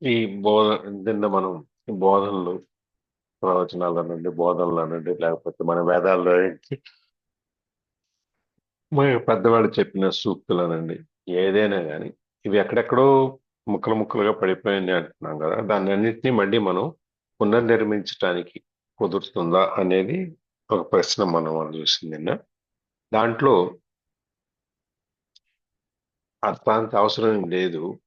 ఈ బోధ నిన్న మనం ఈ బోధనలు ప్రవచనాల నుండి బోధనల నుండి లేకపోతే మన వేదాల్లో నుంచి మన పెద్దవాళ్ళు చెప్పిన సూక్తులనండి ఏదైనా కానీ ఇవి ఎక్కడెక్కడో ముక్కలు ముక్కలుగా పడిపోయింది అంటున్నాం కదా దాన్ని అన్నింటినీ మళ్ళీ మనం పునర్నిర్మించడానికి కుదురుతుందా అనేది ఒక ప్రశ్న మనం చూసింది నిన్న. దాంట్లో అర్థానికి అవసరం ఏం లేదు.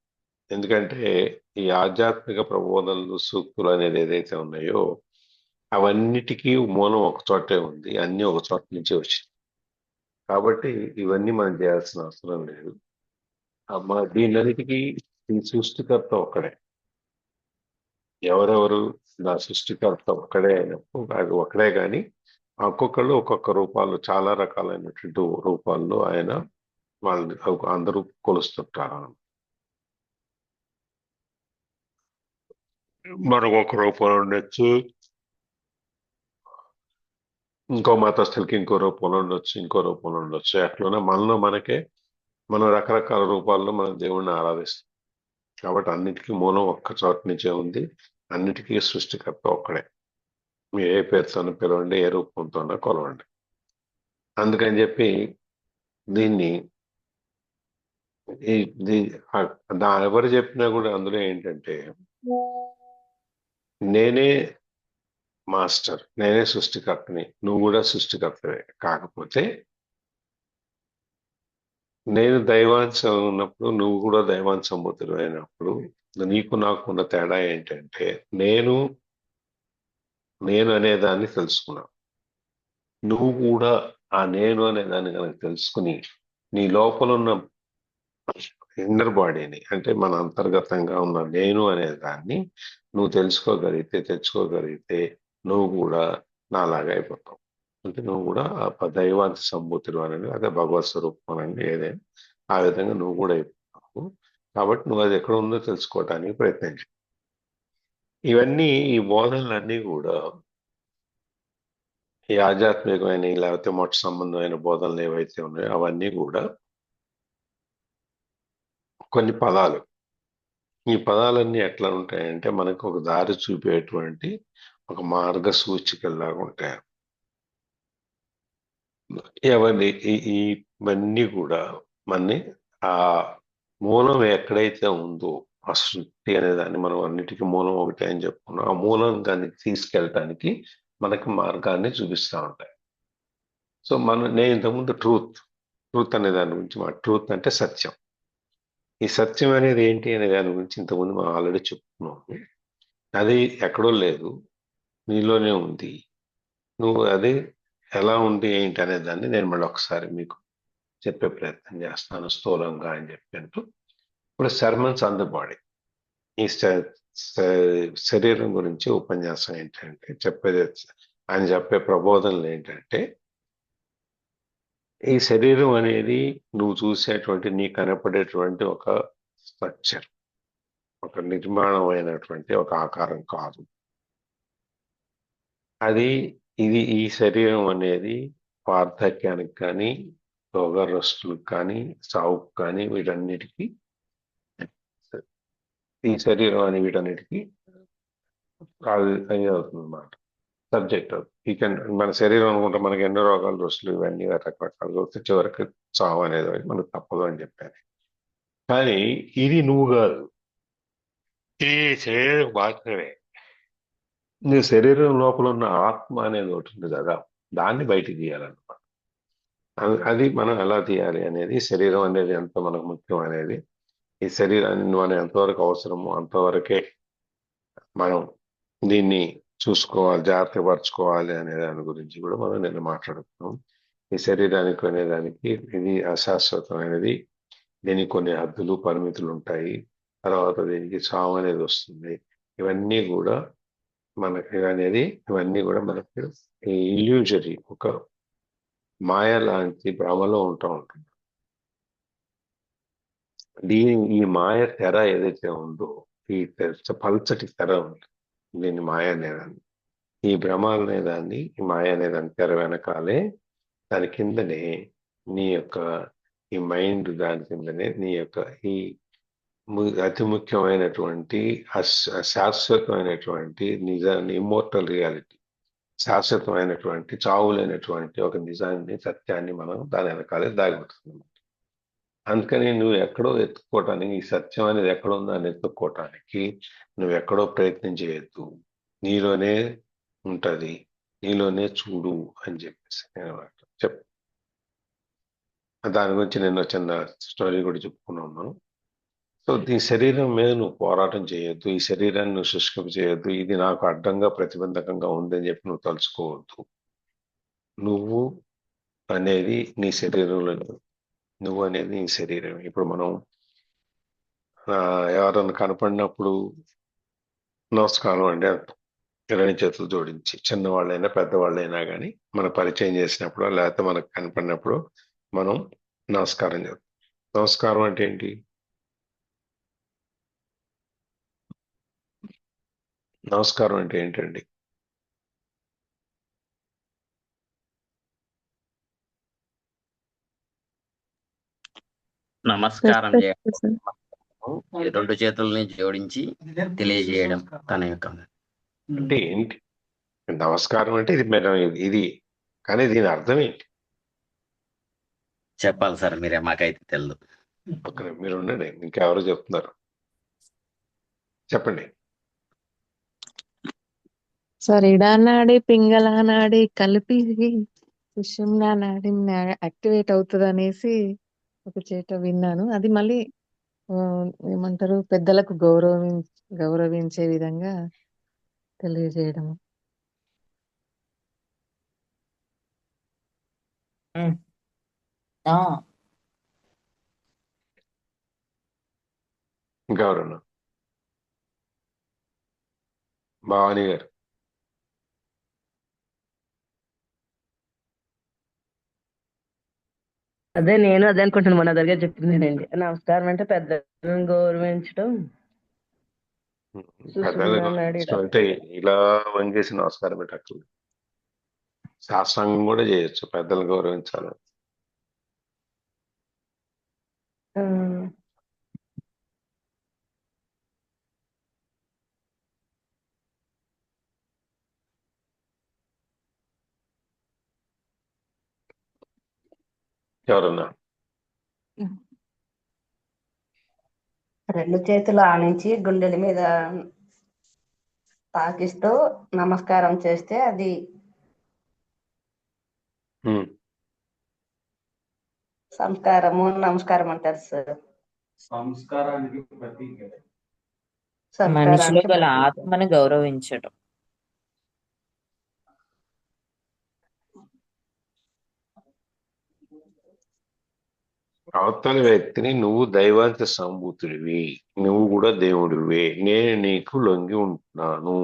ఎందుకంటే ఈ ఆధ్యాత్మిక ప్రబోధనలు సూక్తులు అనేది ఏదైతే ఉన్నాయో అవన్నిటికీ మూలం ఒక చోటే ఉంది, అన్ని ఒక చోట నుంచి వచ్చింది. కాబట్టి ఇవన్నీ మనం చేయాల్సిన అవసరం లేదు. మన దీనన్నిటికీ ఈ సృష్టికర్త ఒక్కడే. ఎవరెవరు నా సృష్టికర్త ఒక్కడే అయినప్పుడు అది ఒక్కడే కానీ ఒక్కొక్కళ్ళు ఒక్కొక్క రూపాలు చాలా రకాలైనటువంటి రూపాల్లో ఆయన వాళ్ళని అందరూ కొలుస్తుంటారు. మనకు ఒక రూపంలో ఉండొచ్చు, ఇంకో మతస్థులకి ఇంకో రూపంలో ఉండొచ్చు, ఇంకో రూపంలో ఉండొచ్చు. అట్లనే మనలో మనకే మనం రకరకాల రూపాల్లో మన దేవుణ్ణి ఆరాధిస్తాం. కాబట్టి అన్నిటికీ మూలం ఒక్క చోట నుంచే ఉంది. అన్నిటికీ సృష్టికర్త ఒక్కడే. మీరు ఏ పేరుతోనో పిలవండి, ఏ రూపంతోనో కొలవండి. అందుకని చెప్పి దీన్ని ఈ దీ- ఎవరు చెప్పినా కూడా అందులో ఏంటంటే నేనే మాస్టర్, నేనే సృష్టికర్తని, నువ్వు కూడా సృష్టికర్తవే. కాకపోతే నేను దైవాంశ ఉన్నప్పుడు నువ్వు కూడా దైవాంశంబుతుడు అయినప్పుడు నీకు నాకు ఉన్న తేడా ఏంటంటే నేను నేను అనేదాన్ని తెలుసుకున్నావు. నువ్వు కూడా ఆ నేను అనేదాన్ని కనుక తెలుసుకుని నీ లోపల ఉన్న ఇన్నర్ బాడీని అంటే మన అంతర్గతంగా ఉన్న నేను అనే దాన్ని నువ్వు తెలుసుకోగలిగితే తెచ్చుకోగలిగితే నువ్వు కూడా నాలాగా అయిపోతావు. అంటే నువ్వు కూడా ఆ దైవాంశ సంభూతుడు అనేది అదే భగవత్ స్వరూపం అనేది ఏదైనా ఆ విధంగా నువ్వు కూడా అయిపోతావు. కాబట్టి నువ్వు అది ఎక్కడ ఉందో తెలుసుకోవడానికి ప్రయత్నించు. ఇవన్నీ ఈ బోధనలన్నీ కూడా ఈ ఆధ్యాత్మికమైన లేకపోతే మోక్ష సంబంధమైన బోధనలు ఏవైతే ఉన్నాయో అవన్నీ కూడా కొన్ని పదాలు. ఈ పదాలన్నీ ఎట్లా ఉంటాయంటే మనకు ఒక దారి చూపేటువంటి ఒక మార్గ సూచికల్లాగా ఉంటాయి. ఇవన్నీ ఇవన్నీ కూడా మనని ఆ మూలం ఎక్కడైతే ఉందో ఆ సృష్టి అనే దాన్ని మనం అన్నిటికీ మూలం ఒకటే అని చెప్పుకున్నాం. ఆ మూలం దాన్ని తీసుకెళ్ళటానికి మనకి మార్గాన్ని చూపిస్తూ ఉంటాయి. సో నేను ఇంతకుముందు ట్రూత్ అనే దాని గురించి ట్రూత్ అంటే సత్యం. ఈ సత్యం అనేది ఏంటి అనే దాని గురించి ఇంతకుముందు మనం ఆల్రెడీ చెప్పుకున్నాము. అది ఎక్కడో లేదు, నీలోనే ఉంది. నువ్వు అది ఎలా ఉంది ఏంటి అనే దాన్ని నేను మళ్ళీ ఒకసారి మీకు చెప్పే ప్రయత్నం చేస్తాను స్థూలంగా అని చెప్పినట్టు. ఇప్పుడు సర్మన్స్ ఆన్ ద బాడీ, ఈ శరీరం గురించి ఉపన్యాసం ఏంటంటే చెప్పేది ఆయన చెప్పే ప్రబోధనలు ఏంటంటే ఈ శరీరం అనేది నువ్వు చూసేటువంటి నీ కనపడేటువంటి ఒక స్ట్రక్చర్, ఒక నిర్మాణమైనటువంటి ఒక ఆకారం కాదు అది. ఈ శరీరం అనేది వార్ధక్యానికి కానీ రోగగ్రస్తులకు కానీ సావుకు కానీ వీటన్నిటికీ ఈ శరీరం అని వీటన్నిటికీ అది అవుతుంది అన్నమాట. సబ్జెక్ట్ అవుతుంది. మన శరీరం అనుకుంటే మనకి ఎన్నో రోగాలు వస్తువులు ఇవన్నీ రకరకాలుగా వస్తే చివరికి చావు అనేది మనకు తప్పదు అని చెప్పాను. కానీ ఇది నువ్వు కాదు, ఈ శరీరం మాత్రమే. నీ శరీరం లోపల ఉన్న ఆత్మ అనేది ఒకటి ఉంది కదా, దాన్ని బయటికి తీయాలన్నమాట. అది మనం ఎలా తీయాలి అనేది, శరీరం అనేది ఎంత మనకు ముఖ్యం అనేది, ఈ శరీరాన్ని మనం ఎంతవరకు అవసరమో అంతవరకే మనం దీన్ని చూసుకోవాలి, జాగ్రత్త పరచుకోవాలి అనే దాని గురించి కూడా మనం నిన్న మాట్లాడుతున్నాం. ఈ శరీరానికి అనేదానికి ఇది అశాశ్వతమైనది, దీనికి కొన్ని హద్దులు పరిమితులు ఉంటాయి, తర్వాత దీనికి చావు అనేది వస్తుంది. ఇవన్నీ కూడా ఇవన్నీ కూడా మనకి ఇల్యూజరీ, ఒక మాయ లాంటి భ్రమలో ఉంటుంది. ఈ మాయ తెర ఏదైతే ఉందో, ఈ పల్చటి తెర ఉంది, దీన్ని మాయ అనేదాన్ని, ఈ భ్రమ అనేదాన్ని, ఈ మాయ అనేదాన్ని తెర వెనకాలే దాని కిందనే నీ యొక్క ఈ మైండ్, దాని కిందనే నీ యొక్క ఈ అతి ముఖ్యమైనటువంటి శాశ్వతమైనటువంటి నిజాన్ని, ఇమ్మోర్టల్ రియాలిటీ, శాశ్వతమైనటువంటి చావులేనటువంటి ఒక నిజాన్ని, సత్యాన్ని మనం దాని వెనకాలే దాగిపెడుతున్నాం. అందుకని నువ్వు ఎక్కడో ఎత్తుక్కోవటానికి, ఈ సత్యం అనేది ఎక్కడ ఉందో అని ఎత్తుక్కోవటానికి నువ్వు ఎక్కడో ప్రయత్నం చేయొద్దు, నీలోనే ఉంటది, నీలోనే చూడు అని చెప్పేసి నేను చెప్ దాని గురించి నేను చిన్న స్టోరీ కూడా చెప్పుకున్నాను మనం. సో ఈ శరీరం మీద నువ్వు పోరాటం చేయొద్దు, ఈ శరీరాన్ని నువ్వు శుష్కం చేయొద్దు, ఇది నాకు అడ్డంగా ప్రతిబంధకంగా ఉందని చెప్పి నువ్వు తలుచుకోవద్దు. నువ్వు అనేది నీ శరీరంలో, నువ్వు అనేది నీ శరీరం. ఇప్పుడు మనం ఎవరన్నా కనపడినప్పుడు నమస్కారం అండి అంటాం, రెండు చేతులు జోడించి. చిన్నవాళ్ళైనా పెద్దవాళ్ళైనా కానీ మన పరిచయం చేసినప్పుడు, లేకపోతే మనకు కనపడినప్పుడు మనం నమస్కారం చేస్తాం. నమస్కారం అంటే ఏంటి? నమస్కారం అంటే ఏంటండి? నమస్కారం చేయడం, రెండు చేతుల్ని జోడించి తెలియజేయడం తన యొక్క. అంటే ఏంటి నమస్కారం అంటే? ఇది కానీ దీని అర్థం ఏంటి చెప్పాలి సార్ మీరే, మాకైతే తెలియదు. మీరు ఉండండి, ఇంకెవరో చెప్తున్నారు, చెప్పండి. సార్ ఇడానాడి పింగళానాడి కలిపి సుషుమ్నా నాడి యాక్టివేట్ అవుతుంది అనేసి ఒక చేట విన్నాను. అది మళ్ళీ ఏమంటారు, పెద్దలకు గౌరవించే విధంగా తెలియజేయడం. ఇంకెవరన్నా? భవానీ గారు. అదే నేను అదే అనుకుంటున్నాను, మన దగ్గర చెప్పిందేనండి. నమస్కారం అంటే పెద్దలను గౌరవించడం. అంటే ఇలా వంగేసి నమస్కారం పెట్టక్కర్లేదు, శాస్త్రాంగం కూడా చేయొచ్చు, పెద్దలను గౌరవించాలి. ఎవరన్నా? రెండు చేతులు ఆనించి గుండెల మీద తాకిస్తూ నమస్కారం చేస్తే అది సంస్కారము. నమస్కారం అంటారు సార్. సంస్కారానికి ప్రతీక. మనిషిలో గల ఆత్మను గౌరవించడం. అవతల వ్యక్తిని నువ్వు దైవాంత సంభూతుడివి, నువ్వు కూడా దేవుడివే, నేను నీకు లొంగి ఉంటున్నాను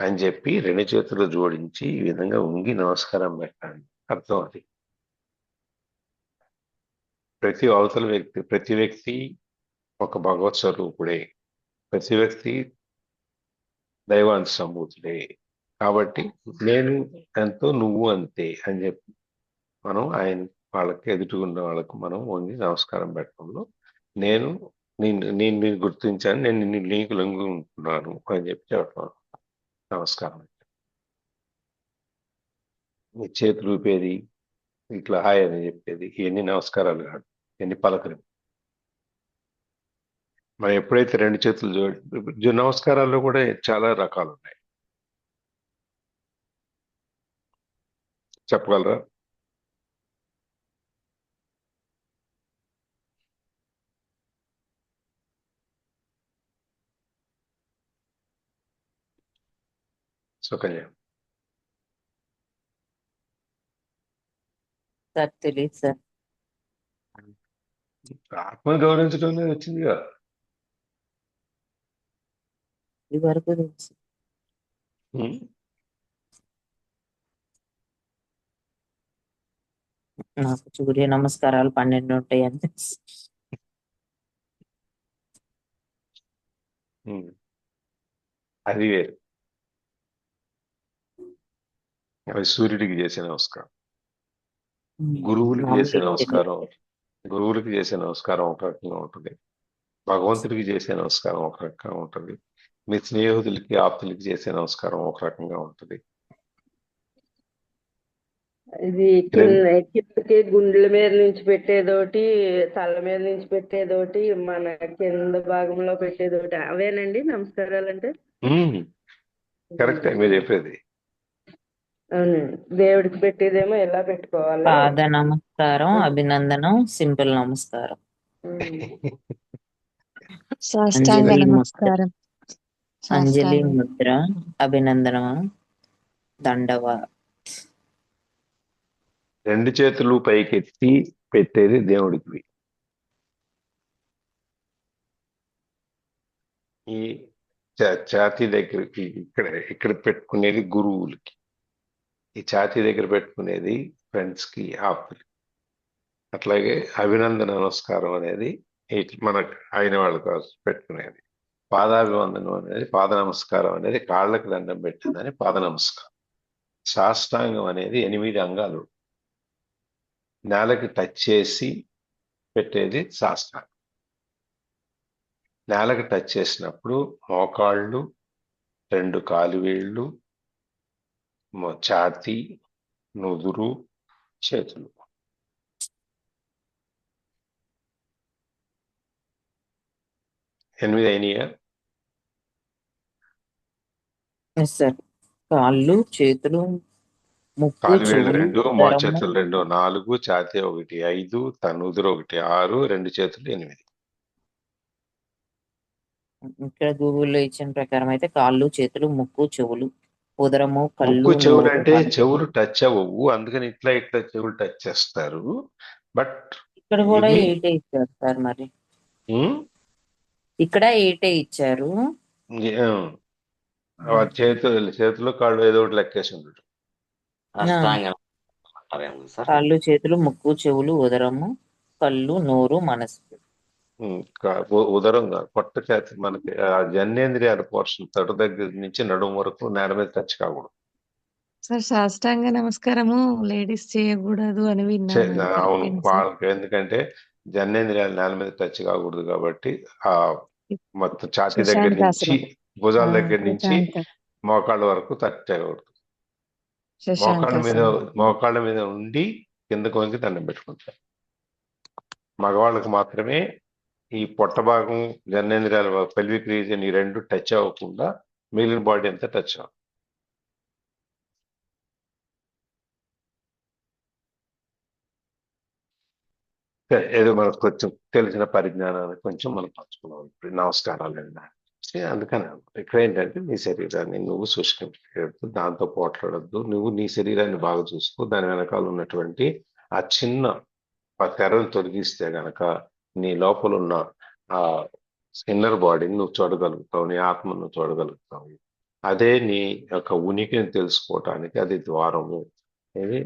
అని చెప్పి రెండు చేతులు జోడించి ఈ విధంగా ఉంగి నమస్కారం పెట్టండి, అర్థం అది. ప్రతి వ్యక్తి ఒక భగవత్ స్వరూపుడే, ప్రతి వ్యక్తి దైవాంత సంభూతుడే. కాబట్టి నేను ఎంతో నువ్వు అంతే అని చెప్పి మనం వాళ్ళకి ఎదుటికున్న వాళ్ళకు మనం వంగి నమస్కారం పెట్టడంలో నేను గుర్తించాను, నేను నీకు లొంగి ఉంటున్నాను అని చెప్పి చెప్పడం నమస్కారం. నీ చేతులు ఊపేది, ఇట్లా హాయ్ అని చెప్పేది, ఎన్ని నమస్కారాలు కాదు, ఎన్ని పలకలు. మరి ఎప్పుడైతే రెండు చేతులు నమస్కారాల్లో కూడా చాలా రకాలు ఉన్నాయి, చెప్పగలరా? సుకన్య. సార్ తెలియదు సార్. ఆత్మను గౌరవించడం వచ్చింది కదా ఇది వరకు తెలుసు. నాకు సూర్య నమస్కారాలు 12 ఉంటాయి అని తెలుసు. అది వేరు, అవి సూర్యుడికి చేసే నమస్కారం. గురువులకి చేసే నమస్కారం, ఒక రకంగా ఉంటుంది. భగవంతుడికి చేసే నమస్కారం ఒక రకంగా ఉంటుంది. మీ స్నేహితులకి ఆప్తులకి చేసే నమస్కారం ఒక రకంగా ఉంటుంది. ఇది రెండు కిందకి గుండెల మీద నుంచి పెట్టేదోటి, తల మీద నుంచి పెట్టేదోటి, మన కింద భాగంలో పెట్టేదోటి, అవేనండి నమస్కారాలు అంటే? కరెక్టే మీరు చెప్పేది. అవునండి. దేవుడికి పెట్టేదేమో ఎలా పెట్టుకోవాలి. పాద నమస్కారం, అభినందనం, సింపుల్ నమస్కారం, సాష్టాంగ అంజలి ముద్ర, నమస్కారం. అంజలి సాష్టాంగ ముద్ర, అభినందనం, దండవ. రెండు చేతులు పైకెత్తి పెట్టేది దేవుడికి. ఈ ఛాతీ దగ్గరికి ఇక్కడ పెట్టుకునేది గురువులకి, ఈ ఛాతీ దగ్గర పెట్టుకునేది ఫ్రెండ్స్ కి ఆప్తులకి. అట్లాగే అభినందన నమస్కారం అనేది మనకు అయిన వాళ్ళు కావచ్చు పెట్టుకునేది. పాదాభివందనం అనేది, పాద నమస్కారం అనేది కాళ్ళకి దండం పెట్టేదని పాద నమస్కారం. సాష్టాంగం అనేది 8 అంగాలు నేలకి టచ్ చేసి పెట్టేది సాష్టాంగం. నేలకి టచ్ చేసినప్పుడు మోకాళ్ళు, 2 కాలువేళ్ళు, ఛాతీ, నుదురు, చేతులు. ఎనిమిది అయినాయా? Yes sir. కాళ్ళు, చేతులు, ముక్కు, కాలువేళ్ళు చెవులు, 2, ఉదరము. చేతులు 2, 4, ఛాతీ 1, 5, నుదురు 1, 6, 2 చేతులు 8. ఇక్కడ గూగుల్లో ఇచ్చిన ప్రకారం అయితే కాళ్ళు, చేతులు, ముక్కు, చెవులు, ఉదరము, కళ్ళు, ముక్కు చెవులు నోరు, అంటే మనసు. చెవులు టచ్ అవ్వవు, అందుకని ఇట్లా చెవులు టచ్ చేస్తారు. బట్ ఇక్కడ కూడా ఇవి 8 ఇచ్చారు సార్. మరి ఉమ్, ఇక్కడ 8 ఇచ్చారు. చేతులు కాళ్ళు ఏదో ఒకటి లెక్కేసి ఉండడు. అష్టాంగ అంటారేమో సార్. కాళ్ళు, చేతులు, ముక్కు, చెవులు, ఉదరము, కళ్ళు, నోరు, మనసు. ఉదరం కాదు, పొట్ట చేతి మనకి ఆ జన్నేంద్రియాల పోర్షన్ తొడ దగ్గర నుంచి నడుము వరకు నేల మీద టచ్ కాకూడదు. సార్ సాష్టాంగ నమస్కారము లేడీస్ చేయకూడదు అని విన్నాను. అది అవును, కరెక్టేనా సార్? వాళ్ళకి ఎందుకంటే జన్నేంద్రియాలు నేల మీద టచ్ కాకూడదు కాబట్టి ఆ మొత్తం ఛాతీ దగ్గర నుంచి శశాంకాసనం. భుజాల దగ్గర నుంచి శశాంక మోకాళ్ళ వరకు టచ్ చేయకూడదు. శశాంకాసనం. మోకాళ్ళ మీద ఉండి కిందకు వంగి దండం పెట్టుకుంటారు. మగవాళ్ళకు మాత్రమే ఈ పొట్ట భాగం, జననేంద్రియాల, పెల్విక్ రీజియన్ ఈ రెండు టచ్ అవ్వకుండా మిగిలిన బాడీ అంతా టచ్ అవ్వాలి. ఏదో మనకు కొంచెం తెలిసిన పరిజ్ఞానాన్ని కొంచెం మనం పంచుకున్నాం. ఇప్పుడు నమస్కారాలు అండి. అందుకని ఇక్కడ ఏంటంటే నీ శరీరాన్ని నువ్వు సృష్టించకూడదు, దాంతో పోట్లాడద్దు. నువ్వు నీ శరీరాన్ని బాగా చూసుకో. దాని వెనకాల ఉన్నటువంటి ఆ చిన్న తెరను తొలగిస్తే గనక నీ లోపల ఉన్న ఆ ఇన్నర్ బాడీని నువ్వు చూడగలుగుతావు, నీ ఆత్మను చూడగలుగుతావు. అదే నీ యొక్క ఉనికిని తెలుసుకోవటానికి అది ద్వారము. ఇది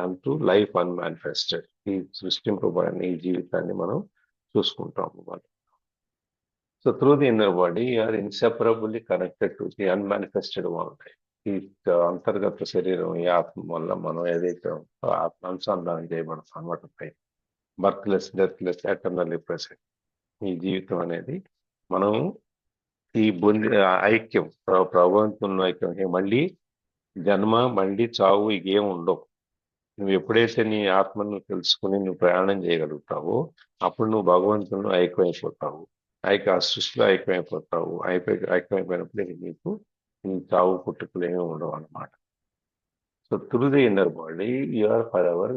అంటూ లైఫ్ అన్మానిఫెస్టెడ్, ఈ సృష్టింపబడిన ఈ జీవితాన్ని మనం చూసుకుంటాము. So through the inner body are inseparably connected to the unmanifested world. ఈ అంతర్గత శరీరం, ఈ ఆత్మ వల్ల మనం ఏదైతే ఆత్మ అనుసంధానం చేయబడతాం అన్నమాట. పై బర్త్లెస్, డెత్లెస్, ఎటర్నల్లీ ప్రెసెంట్ ఈ జీవితం అనేది మనం ఈ ఐక్యం, భగవంతుని ఐక్యం. మళ్ళీ జన్మ, మళ్ళీ చావు ఇవేం ఉండవు. నువ్వు ఎప్పుడైతే నీ ఆత్మను తెలుసుకుని నువ్వు ప్రయాణం చేయగలుగుతావో అప్పుడు నువ్వు భగవంతుని ఐక్యమైపోతావు. ఆ సృష్టిలో ఐక్యమైపోతావు. ఐక్యమైపోయినప్పుడు నీకు నీ చావు పుట్టుకలు ఏమి ఉండవు అన్నమాట. So through the inner body you are forever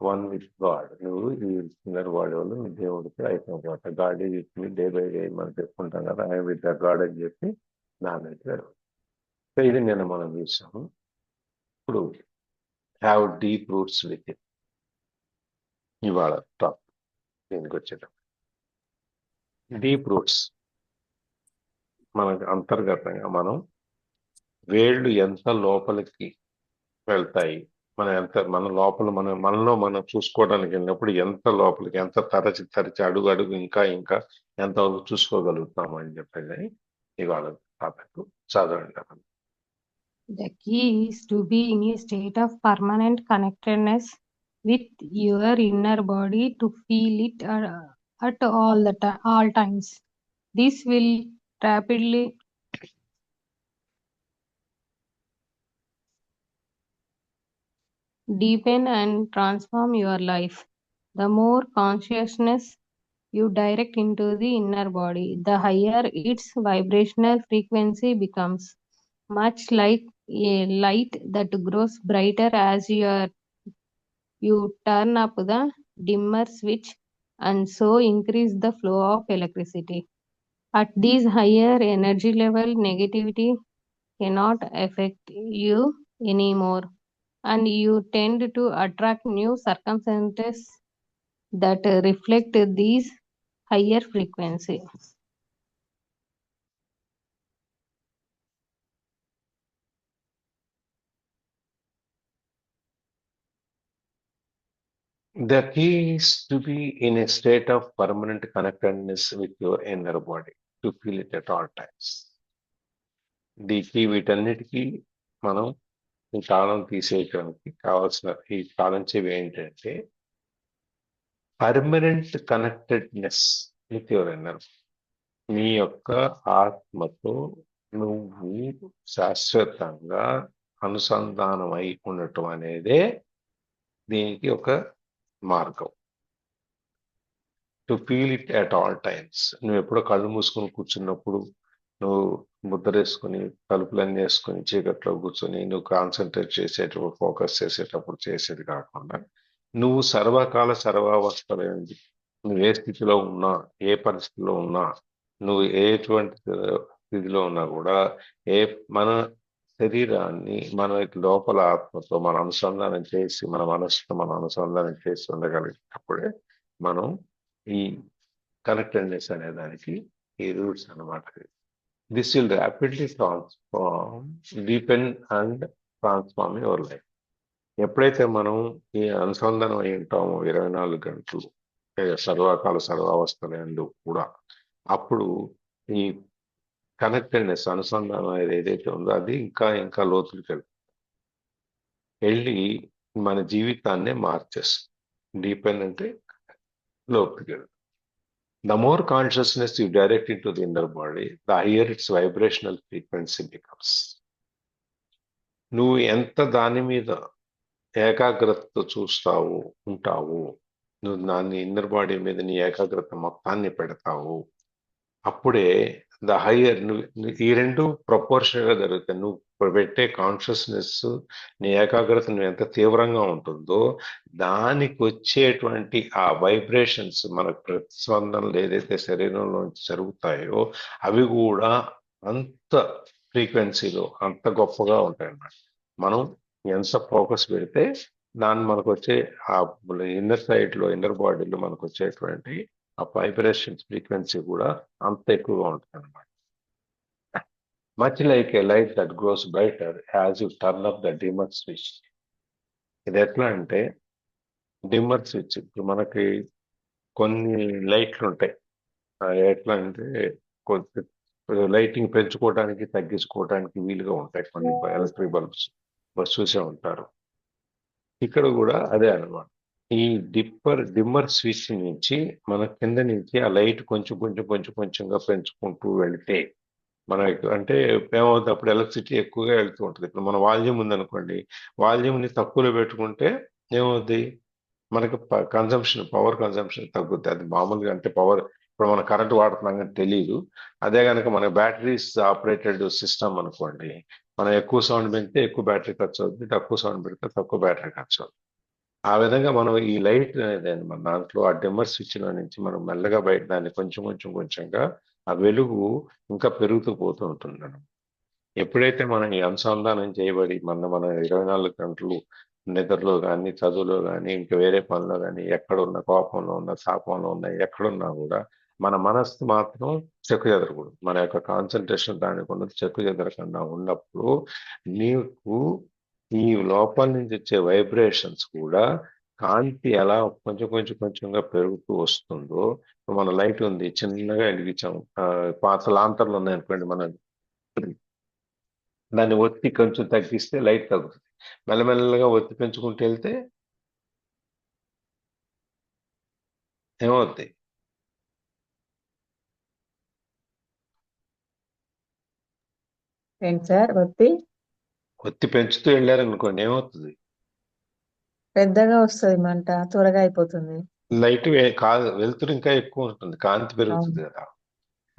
one with God. నువ్వు ఈ ఇన్నర్ బాడీ వల్ల దేవుడికి ఐక్యమైపోతావు. God is with me day by day మనం చెప్పుకుంటాం కదా, ఐ విత్ ద గాడ్ అని చెప్పి దాని. సో ఇది నేను మనం చూసాము. ఇప్పుడు have deep roots with it. ఇవాళ టాప్ దీనికి వచ్చేటప్పుడు డీప్ రూట్స్ మనకు అంతర్గతంగా మనం వేళ్ళు ఎంత లోపలికి వెళ్తాయి, మన లోపల మనలో మనం చూసుకోవడానికి వెళ్ళినప్పుడు ఎంత లోపలికి, ఎంత తరచి అడుగు ఇంకా ఎంతవరకు చూసుకోగలుగుతాము అని చెప్పేది ఇవాళ టాపిక్. చదవండి. The key is to be in a state of permanent connectedness with your inner body, to feel it at all times. This will rapidly deepen and transform your life. The more consciousness you direct into the inner body, the higher its vibrational frequency becomes, much like a light that grows brighter as you turn up the dimmer switch and so increase the flow of electricity. At these higher energy level, negativity cannot affect you anymore, and you tend to attract new circumstances that reflect these higher frequency. The key is to be in a state of permanent connectedness with your inner body, to feel it at all times. The key వీటన్నిటికీ మనం ఈ తాళం తీసేయడానికి కావాల్సిన ఈ తాళం చెవి ఏంటంటే permanent connectedness with your inner. నీ యొక్క ఆత్మతో నువ్వు శాశ్వతంగా అనుసంధానమై ఉండటం అనేదే దీనికి ఒక మార్గం. To feel it at all times. నువ్వు ఎప్పుడో కళ్ళు మూసుకొని కూర్చున్నప్పుడు, నువ్వు ముద్రేసుకుని తలుపులన్నీ వేసుకొని చీకట్లో కూర్చొని నువ్వు కాన్సన్ట్రేట్ చేసేటప్పుడు, ఫోకస్ చేసేటప్పుడు చేసేది కాకుండా నువ్వు సర్వకాల సర్వావస్థలైంది, నువ్వు ఏ స్థితిలో ఉన్నా, ఏ పరిస్థితిలో ఉన్నా, నువ్వు ఎటువంటి స్థితిలో ఉన్నా కూడా మన శరీరాన్ని మన లోపల ఆత్మతో మన అనుసంధానం చేసి, మన మనసుతో మన అనుసంధానం చేసి ఉండగలిగినప్పుడే మనం ఈ కనెక్టెడ్నెస్ అనే దానికి ఈ రూట్స్ అన్నమాట. This will rapidly transform, deepen and transform your life. ఎప్పుడైతే మనం ఈ అనుసంధానం అయి ఉంటామో 24 గంటలు సర్వకాల సర్వావస్థలందు కూడా, అప్పుడు ఈ కనెక్టెడ్నెస్ అనుసంధానం అనేది ఏదైతే ఉందో అది ఇంకా ఇంకా లోతులకు వెళ్ళి మన జీవితాన్నే మార్చేస్తుంది. డీపెన్ అంటే లోపలికి వెళ్తుంది. The more consciousness you direct into the inner body, the higher its vibrational frequency becomes. నువ్వు ఎంత దాని మీద ఏకాగ్రతతో చూస్తావు ఉంటావు, నువ్వు దాన్ని ఇన్నర్ బాడీ మీద నీ ఏకాగ్రత మొత్తాన్ని పెడతావు, అప్పుడే ద హయ్యర్ ఈ రెండు ప్రపోర్షనల్ గా జరుగుతాయి. నువ్వు పెట్టే కాన్షియస్నెస్, నీ ఏకాగ్రత నువ్వు ఎంత తీవ్రంగా ఉంటుందో దానికి వచ్చేటువంటి ఆ వైబ్రేషన్స్, మన ప్రతిస్పందనలు ఏదైతే శరీరంలో జరుగుతాయో అవి కూడా అంత ఫ్రీక్వెన్సీలో అంత గొప్పగా ఉంటాయి అన్నమాట. మనం ఎంత ఫోకస్ పెడితే దాన్ని మనకు వచ్చే ఆ ఇన్నర్ సైడ్ లో, ఇన్నర్ బాడీలో మనకు వచ్చేటువంటి ఆ వైబ్రేషన్స్ ఫ్రీక్వెన్సీ కూడా అంత ఎక్కువగా ఉంటుంది అనమాట. Much like A light that gross brighter as you turn up the dimmer switch. ఇది ఎట్లా అంటే డిమ్మర్ స్విచ్, ఇప్పుడు మనకి కొన్ని లైట్లు ఉంటాయి, ఎట్లా అంటే కొద్ది లైటింగ్ పెంచుకోవడానికి తగ్గించుకోవడానికి వీలుగా ఉంటాయి కొన్ని ఎలక్ట్రిక్ బల్బ్స్, చూసే ఉంటారు. ఇక్కడ కూడా అదే అన్నమాట. ఈ డిమ్మర్ స్విచ్ నుంచి మన కింద నుంచి ఆ లైట్ కొంచెం కొంచెం కొంచెం కొంచెంగా పెంచుకుంటూ వెళ్తే మనకి అంటే ఏమవుతుంది, అప్పుడు ఎలక్ట్రిసిటీ ఎక్కువగా వెళ్తూ ఉంటుంది. ఇప్పుడు మన వాల్యూమ్ ఉందనుకోండి, వాల్యూమ్ని తక్కువలో పెట్టుకుంటే ఏమవుద్ది, మనకి పవర్ కన్సంప్షన్ తగ్గుద్ది. అది మామూలుగా అంటే పవర్, ఇప్పుడు మనం కరెంట్ వాడుతున్నాం కానీ తెలియదు. అదే కనుక మన బ్యాటరీస్ ఆపరేటెడ్ సిస్టమ్ అనుకోండి, మనం ఎక్కువ సౌండ్ పెడితే ఎక్కువ బ్యాటరీ ఖర్చు అవుతుంది, తక్కువ సౌండ్ పెడితే తక్కువ బ్యాటరీ ఖర్చు అవుతుంది. ఆ విధంగా మనం ఈ లైట్ అనేది మన దాంట్లో ఆ డిమ్మర్ స్విచ్ లో నుంచి మనం మెల్లగా బయట దాన్ని కొంచెం కొంచెం కొంచెంగా ఆ వెలుగు ఇంకా పెరుగుతూ పోతూ ఉంటుంది. ఎప్పుడైతే మనం ఈ అనుసంధానం చేయబడి మన 24 గంటలు నిద్రలో కానీ, చదువులో కానీ, ఇంకా వేరే పనిలో కానీ, ఎక్కడున్న కోపంలో ఉన్న, శాపంలో ఉన్న, ఎక్కడున్నా కూడా మన మనస్సు మాత్రం చెక్కు చెదరకూడదు. మన యొక్క కాన్సన్ట్రేషన్ దానికి ఉన్నది చెక్కు చెదరకుండా ఉన్నప్పుడు నీకు ఈ లోపల నుంచి వచ్చే వైబ్రేషన్స్ కూడా కాంతి ఎలా కొంచెం కొంచెం కొంచెంగా పెరుగుతూ వస్తుందో, మన లైట్ ఉంది చిన్నగా వెలిగించాము, పాత లాంతర్లు ఉన్నాయనుకోండి, మన దాన్ని ఒత్తి కొంచెం తగ్గిస్తే లైట్ తగ్గుతుంది. మెల్లమెల్లగా ఒత్తి పెంచుకుంటూ వెళ్తే ఏమవుతాయి, ఏంటి సార్ ఒత్తి ఒత్తి పెంచుతూ వెళ్ళారనుకోండి ఏమవుతుంది? పెద్దగా వస్తుంది మంట, త్వరగా అయిపోతుంది. లైట్ కాదు, వెలుతురు ఇంకా ఎక్కువ ఉంటుంది, కాంతి అవును పెరుగుతుంది కదా.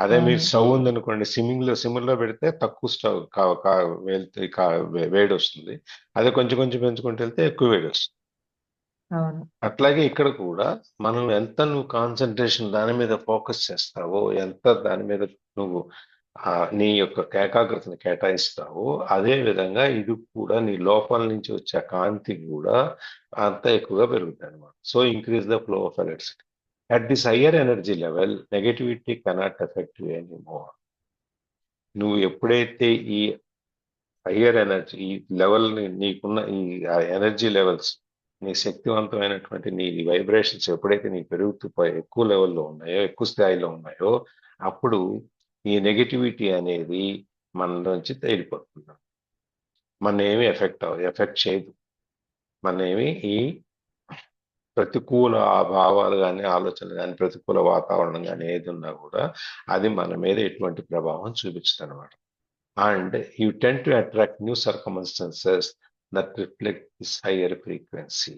అదే మీరు అవును స్టవ్ ఉందనుకోండి, సిమ్మింగ్ లో పెడితే తక్కువ స్టవ్ వెలుతురు వేడి వస్తుంది. అదే కొంచెం కొంచెం పెంచుకుంటూ వెళ్తే ఎక్కువ వేడి వస్తుంది. అవును అట్లాగే ఇక్కడ కూడా మనం ఎంత నువ్వు కాన్సన్ట్రేషన్ దాని మీద ఫోకస్ చేస్తావో, ఎంత దాని మీద నువ్వు నీ యొక్క ఏకాగ్రతను కేటాయిస్తావో, అదే విధంగా ఇది కూడా నీ లోపల నుంచి వచ్చే కాంతి కూడా అంత ఎక్కువగా పెరుగుతుంది అనమాట. So increase the flow of electricity. At this higher energy level negativity cannot effect you any more. నువ్వు ఎప్పుడైతే ఈ హయ్యర్ ఎనర్జీ ఈ లెవెల్ నీకున్న ఈ ఎనర్జీ లెవెల్స్, నీ శక్తివంతమైనటువంటి నీ వైబ్రేషన్స్ ఎప్పుడైతే నీ పెరుగుతూ ఎక్కువ లెవెల్లో ఉన్నాయో, ఎక్కువ స్థాయిలో ఉన్నాయో, అప్పుడు ఈ నెగటివిటీ అనేది మన నుంచి తేలిపోతుంది. మన ఏమి ఎఫెక్ట్ చేయదు. మన ఏమి ఈ ప్రతికూల భావాలు కానీ, ఆలోచనలు కానీ, ప్రతికూల వాతావరణం కానీ ఏది ఉన్నా కూడా అది మన మీద ఎటువంటి ప్రభావం చూపించదు అనమాట. And you tend to attract new circumstances that reflect this higher frequency.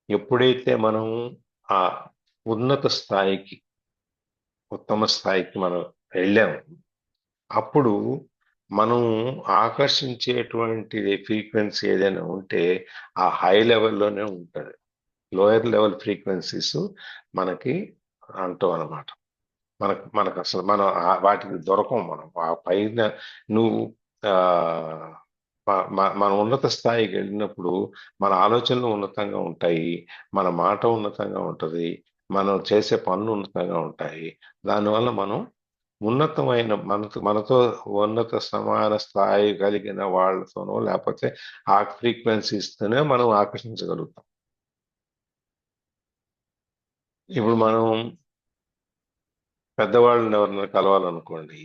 ఎప్పుడైతే మనం ఆ ఉన్నత స్థాయికి, ఉత్తమ స్థాయికి మనం వెళ్ళాము, అప్పుడు మనం ఆకర్షించేటువంటి ఫ్రీక్వెన్సీ ఏదైనా ఉంటే ఆ హై లెవెల్లోనే ఉంటుంది. లోయర్ లెవెల్ ఫ్రీక్వెన్సీస్ మనకి అంటాం అనమాట. మనకు అసలు మనం వాటికి దొరకం. మనం ఆ పైన నువ్వు మన ఉన్నత స్థాయికి వెళ్ళినప్పుడు మన ఆలోచనలు ఉన్నతంగా ఉంటాయి, మన మాట ఉన్నతంగా ఉంటుంది, మనం చేసే పనులు ఉన్నతంగా ఉంటాయి. దానివల్ల మనం ఉన్నతమైన మనతో ఉన్నత సమాన స్థాయి కలిగిన వాళ్ళతోనో లేకపోతే ఆ ఫ్రీక్వెన్సీస్తోనే మనం ఆకర్షించగలుగుతాం. ఇప్పుడు మనం పెద్దవాళ్ళని ఎవరిని కలవాలనుకోండి,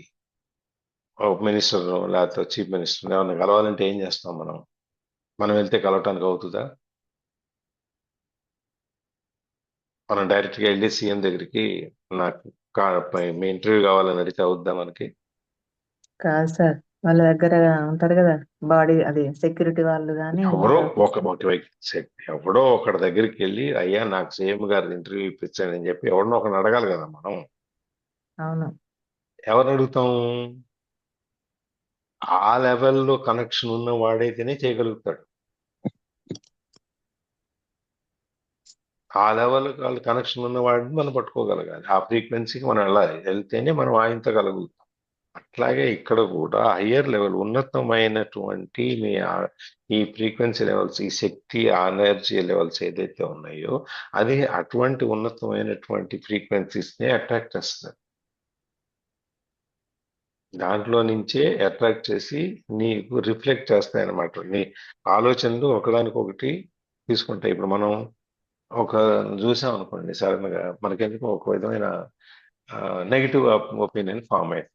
ఒక మినిస్టర్ లేకపోతే చీఫ్ మినిస్టర్ ఎవరిని కలవాలంటే ఏం చేస్తాం? మనం వెళ్తే కలవటానికి అవుతుందా? మనం డైరెక్ట్గా వెళ్ళి సీఎం దగ్గరికి నాకు మీ ఇంటర్వ్యూ కావాలని అడిగితే అవుద్దా మనకి? కాదు సార్, వాళ్ళ దగ్గర ఉంటారు కదా బాడీ, అది సెక్యూరిటీ వాళ్ళు కానీ ఎవరో ఎవడో ఒకటి దగ్గరికి వెళ్ళి అయ్యా నాకు సీఎం గారి ఇంటర్వ్యూ ఇప్పించానని చెప్పి ఎవరినో ఒకరిని అడగాలి కదా మనం. అవును ఎవరిని అడుగుతాం? ఆ లెవెల్లో కనెక్షన్ ఉన్న వాడైతేనే చేయగలుగుతాడు. ఆ లెవెల్ కనెక్షన్ ఉన్న వాడిని మనం పట్టుకోగలగాలి. ఆ ఫ్రీక్వెన్సీకి మనం వెళ్తేనే మనం వాయించగలుగుతాం. అట్లాగే ఇక్కడ కూడా హయ్యర్ లెవెల్, ఉన్నతమైనటువంటి ఈ ఫ్రీక్వెన్సీ లెవెల్స్, ఈ శక్తి ఎనర్జీ లెవెల్స్ ఏదైతే ఉన్నాయో అది అటువంటి ఉన్నతమైనటువంటి ఫ్రీక్వెన్సీస్ని అట్రాక్ట్ చేస్తుంది. దాంట్లో నుంచే అట్రాక్ట్ చేసి నీకు రిఫ్లెక్ట్ చేస్తాయి అన్నమాట. నీ ఆలోచనలు ఒకదానికొకటి తీసుకుంటాయి. ఇప్పుడు మనం చూసాం అనుకోండి, సడన్ గా మనకెందుకు ఒక విధమైన నెగిటివ్ ఒపీనియన్ ఫామ్ అయింది.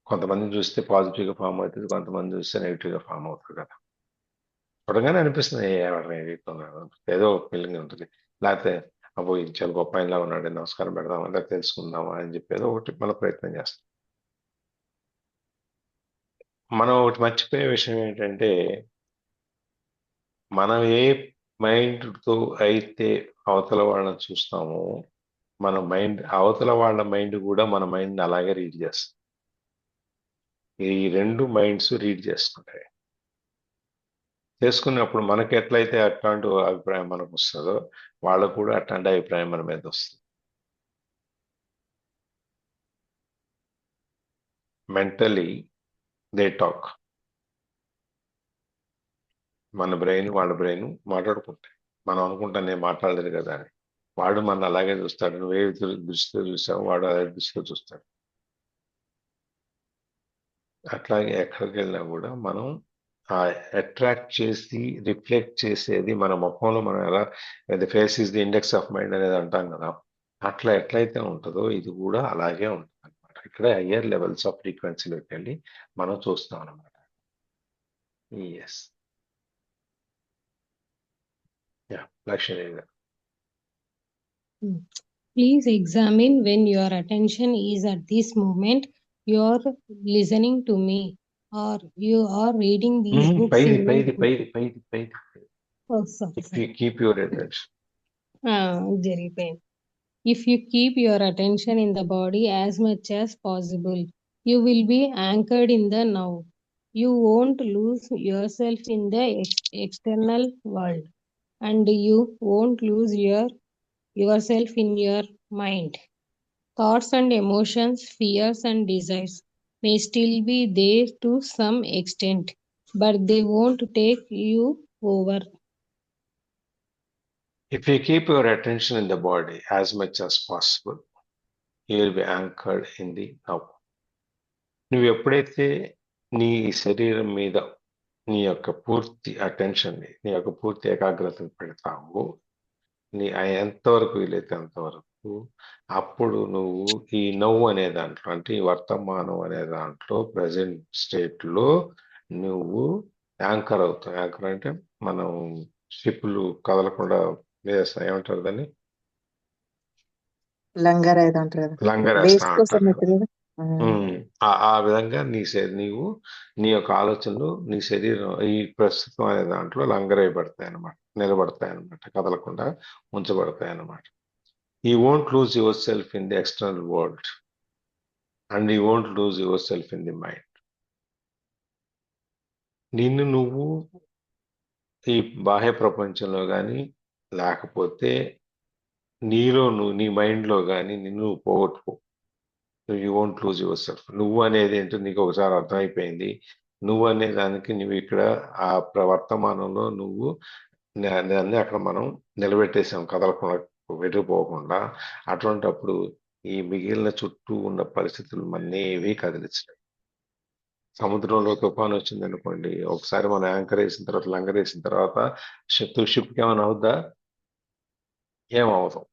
కొంతమందిని చూస్తే పాజిటివ్గా ఫామ్ అవుతుంది, కొంతమంది చూస్తే నెగిటివ్గా ఫామ్ అవుతుంది కదా. చూడగానే అనిపిస్తుంది ఏదో ఫీలింగ్ ఉంటుంది. లేకపోతే అబ్బో ఇది చాలా గొప్ప ఆయనలా ఉన్నాడు, నమస్కారం పెడదామా, లేదా తెలుసుకుందామా అని చెప్పి ఏదో ఒకటి మనం ప్రయత్నం చేస్తాం. మనం ఒకటి మర్చిపోయే విషయం ఏంటంటే, మనం ఏ మైండ్తో అయితే అవతల వాళ్ళని చూస్తామో, మన అవతల వాళ్ళ మైండ్ కూడా మన మైండ్ అలాగే రీడ్ చేస్తుంది. ఈ రెండు మైండ్స్ రీడ్ చేసుకుంటాయి. చేసుకున్నప్పుడు మనకి ఎట్లయితే అట్లాంటి అభిప్రాయం మనకు వస్తుందో వాళ్ళకు కూడా అట్లాంటి అభిప్రాయం మన మీద వస్తుంది. Mentally they talk. మన బ్రెయిన్ వాళ్ళ బ్రెయిన్ మాట్లాడుకుంటాయి. మనం అనుకుంటాం నేను మాట్లాడలేదు కదా అని. వాడు మన అలాగే చూస్తాడు. నువ్వే దృష్టితో చూసావు, వాడు అదే దృష్టితో చూస్తాడు. అట్లాగే ఎక్కడికి వెళ్ళినా కూడా మనం అట్రాక్ట్ చేసి రిఫ్లెక్ట్ చేసేది మన ముఖంలో. మనం ఎలా face is the index of mind అనేది అంటాం కదా, అట్లా ఎట్లయితే ఉంటుందో ఇది కూడా అలాగే ఉంటుంది అనమాట. ఇక్కడ హయ్యర్ లెవెల్స్ ఆఫ్ ఫ్రీక్వెన్సీలోకి వెళ్ళి మనం చూస్తాం అనమాట. ఎస్, యా, లక్ష్మీ గారు. Please examine when your attention is at this moment. you're listening to me, or you are reading these books పైది in a పైది book. పైది పైది పైది Oh, sorry, sorry. Keep your attention. జరిగిపోయింది. If you keep your attention in the body as much as possible, you will be anchored in the now. You won't lose yourself in the external world, and you won't lose yourself in your mind. Thoughts and emotions, fears and desires may still be there to some extent, but they won't take you over. If you keep your attention in the body as much as possible, you will be anchored in the now. నువ్వు ఎప్పుడైతే నీ శరీరం మీద నీ యొక్క పూర్తి అటెన్షన్ని, నీ యొక్క పూర్తి ఏకాగ్రతను పెడతావు, నీ ఎంతవరకు వీలైతే అంతవరకు, అప్పుడు నువ్వు ఈ నవ్వు అనే దాంట్లో, అంటే ఈ వర్తమానం అనే దాంట్లో, ప్రజెంట్ స్టేట్లో నువ్వు యాంకర్ అవుతావు. యాంకర్ అంటే మనం షిప్లు కదలకుండా వేస్తాం, ఏమంటారు దాన్ని? లంగర్ అయితే అంటారు కదా, లంగరేస్తా బేస్ కోసం అంటారు. పెట్టారు కదా. ఆ విధంగా నీవు నీ యొక్క ఆలోచనలు, నీ శరీరం ఈ ప్రస్తుతం అనే దాంట్లో లంగరేయబడతాయి అన్నమాట, నిలబడతాయి అన్నమాట, కదలకుండా ఉంచబడతాయి అన్నమాట. You won't lose your self in the external world and you won't lose your self in the mind. నిన్ను నువ్వు ఈ బాహ్య ప్రపంచంలో కానీ, లేకపోతే నీలో నువ్వు, నీ మైండ్లో కానీ నిన్ను నువ్వు పోగొట్టుకో. You won't lose yourself. నువ్వు అనేది ఏంటో నీకు ఒకసారి అర్థమైపోయింది. నువ్వు అనే దానికి నువ్వు ఇక్కడ ఆ వర్తమానంలో నువ్వు దాన్ని అక్కడ మనం నిలబెట్టేసాం, కదలకుండా వెళ్ళిపోకుండా. అటువంటప్పుడు ఈ మిగిలిన చుట్టూ ఉన్న పరిస్థితులు మన్నేవి కదిలించలేవు. సముద్రంలో తుఫాను వచ్చింది అనుకోండి, ఒకసారి మనం యాంకర్ వేసిన తర్వాత, లంగర్ వేసిన తర్వాత షిప్కి ఏమైనా అవుద్దా? ఏమవుతాం.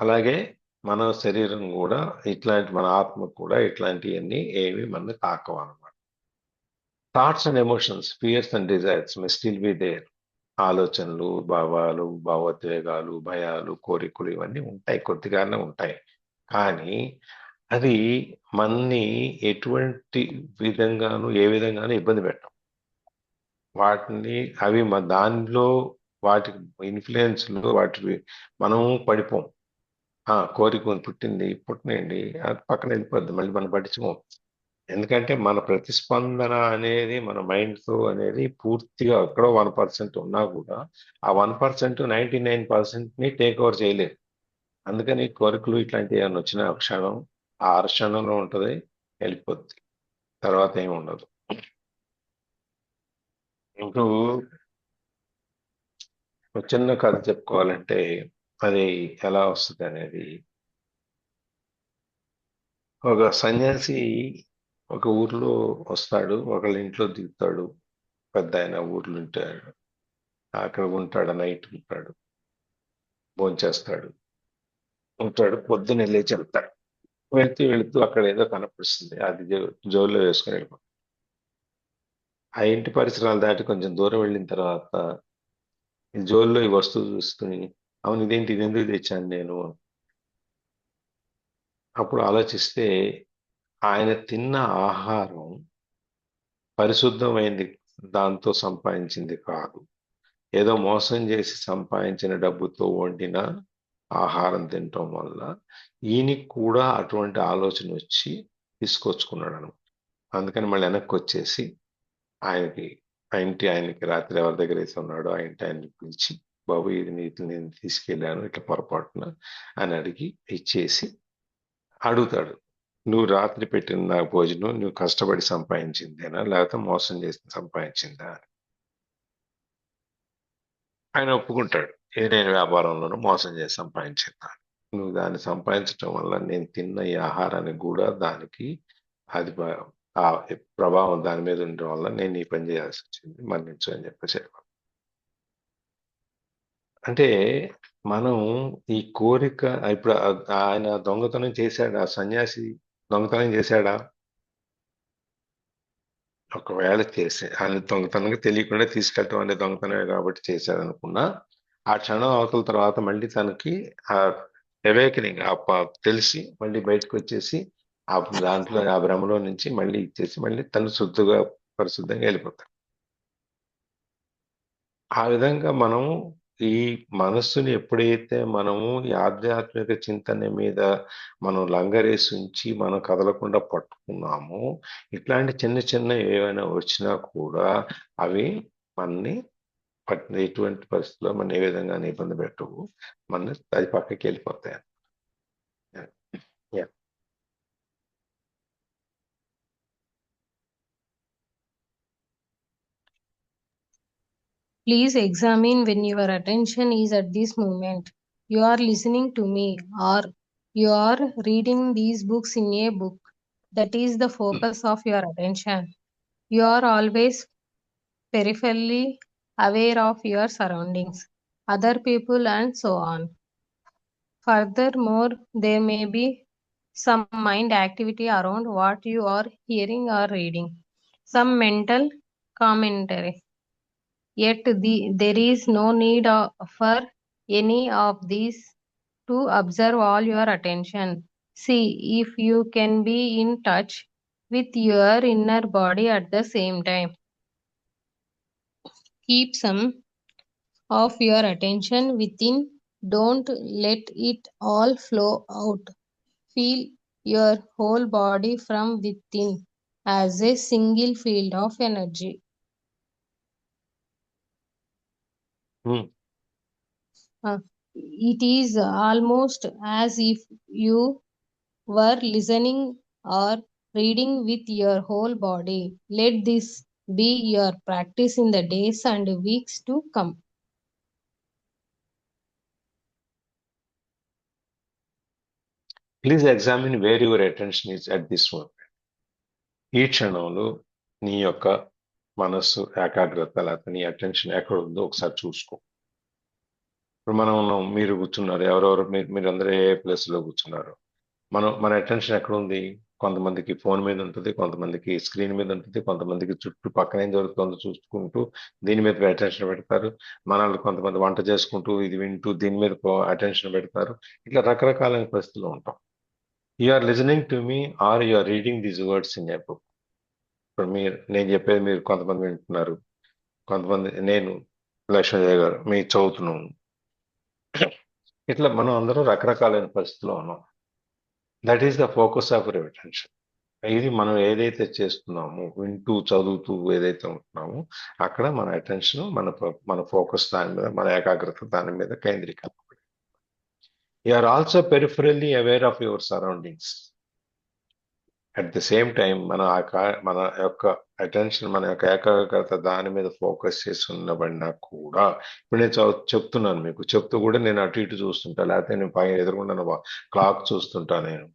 అలాగే మన శరీరం కూడా ఇట్లాంటి, మన ఆత్మ కూడా ఇట్లాంటివన్నీ ఏవి మన తాకవు అన్నమాట. Thoughts and emotions, fears and desires may still be there. ఆలోచనలు, భావాలు, భావోద్వేగాలు, భయాలు, కోరికలు ఇవన్నీ ఉంటాయి, కొద్దిగానే ఉంటాయి. కానీ అది మన్ని ఎటువంటి విధంగాను, ఏ విధంగానూ ఇబ్బంది పెట్టం. వాటిని అవి దానిలో వాటి ఇన్ఫ్లుయెన్స్లో వాటి మనం పడిపోం. కోరిక పుట్టినండి, అది పక్కన వెళ్ళిపోద్ది, మళ్ళీ మనం పట్టించుకోం. ఎందుకంటే మన ప్రతిస్పందన అనేది మన మైండ్తో అనేది పూర్తిగా ఎక్కడో 1% ఉన్నా కూడా ఆ 1% 99%ని టేక్ ఓవర్ చేయలేదు. అందుకని కోరికలు ఇట్లాంటివి ఏమైనా వచ్చిన క్షణం, ఆ క్షణంలో ఉంటుంది, వెళ్ళిపోద్ది, తర్వాత ఏమి ఉండదు. ఇప్పుడు ఒక చిన్న కథ చెప్పుకోవాలంటే అది ఎలా వస్తుంది అనేది, ఒక సన్యాసి ఒక ఊర్లో వస్తాడు, ఒకళ్ళ ఇంట్లో దిగుతాడు. పెద్ద ఆయన ఊర్లో ఉంటాడు, అక్కడ ఉంటాడు, నైట్ ఉంటాడు, భోంచేస్తాడు, ఉంటాడు. పొద్దున్న లేచి వెళ్తాడు. వెళ్తూ అక్కడ ఏదో కనపడుస్తుంది, అది జోల్లో వేసుకుని వెళ్ళిపోతాడు. ఆ ఇంటి పరిసరాలు దాటి కొంచెం దూరం వెళ్ళిన తర్వాత ఈ జోల్లో ఈ వస్తువు చూసుకుని, అవును ఇదేంటి, ఇది ఎందుకు తెచ్చాను నేను? అప్పుడు ఆలోచిస్తే ఆయన తిన్న ఆహారం పరిశుద్ధమైంది, దాంతో సంపాదించింది కాదు. ఏదో మోసం చేసి సంపాదించిన డబ్బుతో వండిన ఆహారం తినటం వల్ల ఈయనకి కూడా అటువంటి ఆలోచన వచ్చి తీసుకొచ్చుకున్నాడు అనమాట. అందుకని మళ్ళీ వెనక్కి వచ్చేసి ఆయనకి రాత్రి ఎవరి దగ్గర వేసి ఉన్నాడో ఆ ఇంటి ఆయన్ని పిలిచి, బాబు ఇది నేను తీసుకెళ్ళాను ఇట్లా పొరపాటున అని అడిగి ఇచ్చేసి అడుగుతాడు, నువ్వు రాత్రి పెట్టిన నా భోజనం నువ్వు కష్టపడి సంపాదించిందేనా, లేకపోతే మోసం చేసి సంపాదించిందా? ఆయన ఒప్పుకుంటాడు, నేను వ్యాపారంలోనూ మోసం చేసి సంపాదించిందా. నువ్వు దాన్ని సంపాదించడం వల్ల నేను తిన్న ఈ ఆహారానికి కూడా దానికి అది ఆ ప్రభావం దాని మీద ఉండడం వల్ల నేను ఈ పని చేయాల్సి వచ్చింది, మన్నించు అని చెప్పేసి. అంటే మనం ఈ కోరిక, ఇప్పుడు ఆయన దొంగతనం చేశాడా? సన్యాసి దొంగతనం చేశాడా? ఒకవేళ ఆయన దొంగతనంగా తెలియకుండా తీసుకెళ్ళటం అనే దొంగతనమే కాబట్టి చేశాడు అనుకున్నా, ఆ క్షణం అవతల తర్వాత మళ్ళీ తనకి ఆ అవేకనింగ్ తెలిసి మళ్ళీ బయటకు వచ్చేసి ఆ దాంట్లో ఆ భ్రమలో నుంచి మళ్ళీ ఇచ్చేసి మళ్ళీ తను శుద్ధిగా పరిశుద్ధంగా వెళ్ళిపోతాడు. ఆ విధంగా మనము ఈ మనస్సుని ఎప్పుడైతే మనము ఈ ఆధ్యాత్మిక చింతన మీద మనం లంగరేసి ఉంచి మనం కదలకుండా పట్టుకున్నామో, ఇట్లాంటి చిన్న చిన్న ఏవైనా వచ్చినా కూడా అవి మనని ఎటువంటి పరిస్థితుల్లో మనం ఏ విధంగా ఇబ్బంది పెట్టవు, మన అది పక్కకి వెళ్ళిపోతాయి. Yeah. Please examine when your attention is at this moment. You are listening to me, or you are reading these books in a book. That is the focus of your attention. You are always peripherally aware of your surroundings, other people, and so on. Furthermore, there may be some mind activity around what you are hearing or reading, some mental commentary. Yet there is no need for any of these to observe all your attention. See if you can be in touch with your inner body at the same time. Keep some of your attention within. Don't let it all flow out. Feel your whole body from within as a single field of energy. It is almost as if you were listening or reading with your whole body. Let this be your practice in the days and weeks to come. Please examine where your attention is at this moment. ఈ క్షణంలో నీ యొక్క మనస్సు ఏకాగ్రత లేకపోతే నీ attention ఎక్కడ ఉందో ఒకసారి చూసుకో. ఇప్పుడు మనం ఉన్నాం, మీరు కూర్చున్నారు, ఎవరెవరు మీరందరూ ఏ ప్లేస్లో కూర్చున్నారు, మన అటెన్షన్ ఎక్కడ ఉంది? కొంతమందికి ఫోన్ మీద ఉంటుంది, కొంతమందికి స్క్రీన్ మీద ఉంటుంది, కొంతమందికి చుట్టుపక్కన ఏం జరుగుతుందో చూసుకుంటూ దీని మీద అటెన్షన్ పెడతారు. మనల్ని కొంతమంది వంట చేసుకుంటూ ఇది వింటూ దీని మీద అటెన్షన్ పెడతారు. ఇట్లా రకరకాలైన పరిస్థితుల్లో ఉంటాం. You are listening to me or you are reading these words in a book. ఇప్పుడు నేను చెప్పేది మీరు కొంతమంది వింటున్నారు, కొంతమంది నేను లక్ష్మీదేవి గారు మీ చదువుతున్నాము. ఇట్లా మనం అందరం రకరకాలైన పరిస్థితుల్లో ఉన్నాం. That is the focus of your attention. ఇది మనం ఏదైతే చేస్తున్నామో, వింటూ చదువుతూ ఏదైతే ఉంటున్నామో అక్కడ మన అటెన్షన్, మన ఫోకస్ దాని మీద, మన ఏకాగ్రత దాని మీద కేంద్రీకరించబడి. You are also peripherally aware of your surroundings. At the same time మన యొక్క అటెన్షన్, మన యొక్క ఏకాగ్రత దాని మీద ఫోకస్ చేసి ఉన్నబడినా కూడా, ఇప్పుడు నేను చెప్తున్నాను మీకు, చెప్తూ కూడా నేను అటు ఇటు చూస్తుంటా, లేకపోతే నేను పైన ఎదురుకుండా క్లాక్ చూస్తుంటా, నేను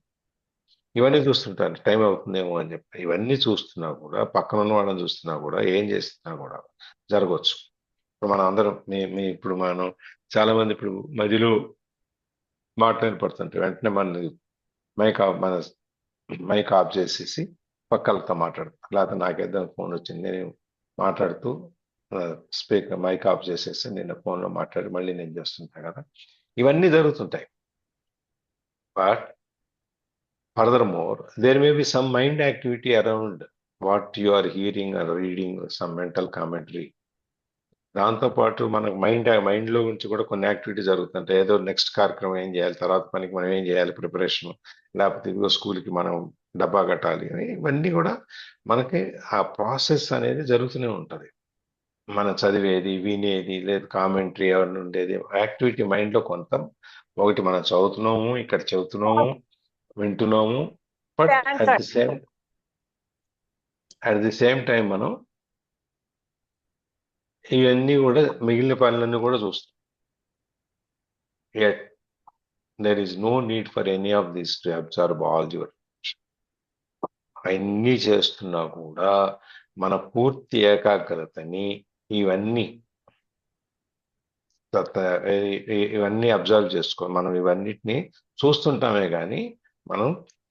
ఇవన్నీ చూస్తుంటాను, టైం అవుతుందేమో అని చెప్పి. ఇవన్నీ చూస్తున్నా కూడా, పక్కన ఉన్న వాళ్ళని చూస్తున్నా కూడా, ఏం చేస్తున్నా కూడా జరగవచ్చు. ఇప్పుడు మనం అందరం ఇప్పుడు మనం చాలా మంది ఇప్పుడు మధ్యలో మాట్లాడిపడుతుంటే వెంటనే మన మైక్ ఆఫ్ చేసేసి పక్కలతో మాట్లాడతాం, లేకపోతే నాకేదో ఫోన్ వచ్చింది, నేను మాట్లాడుతూ స్పీకర్ మైక్ ఆఫ్ చేసేసి నేను ఫోన్లో మాట్లాడి మళ్ళీ నేను చేస్తుంటాను కదా. ఇవన్నీ జరుగుతుంటాయి. But furthermore, there may be some mind activity around what you are hearing or reading, some mental commentary. దాంతోపాటు మనకు మైండ్లో నుంచి కూడా కొన్ని యాక్టివిటీ జరుగుతుంటాయి. ఏదో నెక్స్ట్ కార్యక్రమం ఏం చేయాలి, తర్వాత పనికి మనం ఏం చేయాలి, ప్రిపరేషన్, లేకపోతే ఇదిగో స్కూల్కి మనం డబ్బా కట్టాలి అని, ఇవన్నీ కూడా మనకి ఆ ప్రాసెస్ అనేది జరుగుతూనే ఉంటుంది. మనం చదివేది, వినేది, లేదు కామెంటరీ ఎవరిని ఉండేది, యాక్టివిటీ మైండ్లో కొంత ఒకటి మనం చదువుతున్నాము, ఇక్కడ చెబుతున్నాము, వింటున్నాము. But at the same time మనం ఇవన్నీ కూడా మిగిలిన పనులన్నీ కూడా చూస్తాం. Yet there is no need for any of this to observe all your. అన్నీ చేస్తున్నా కూడా మన పూర్తి ఏకాగ్రతని ఇవన్నీ అబ్జర్వ్ చేసుకో. మనం ఇవన్నిటిని చూస్తుంటామే కానీ మనం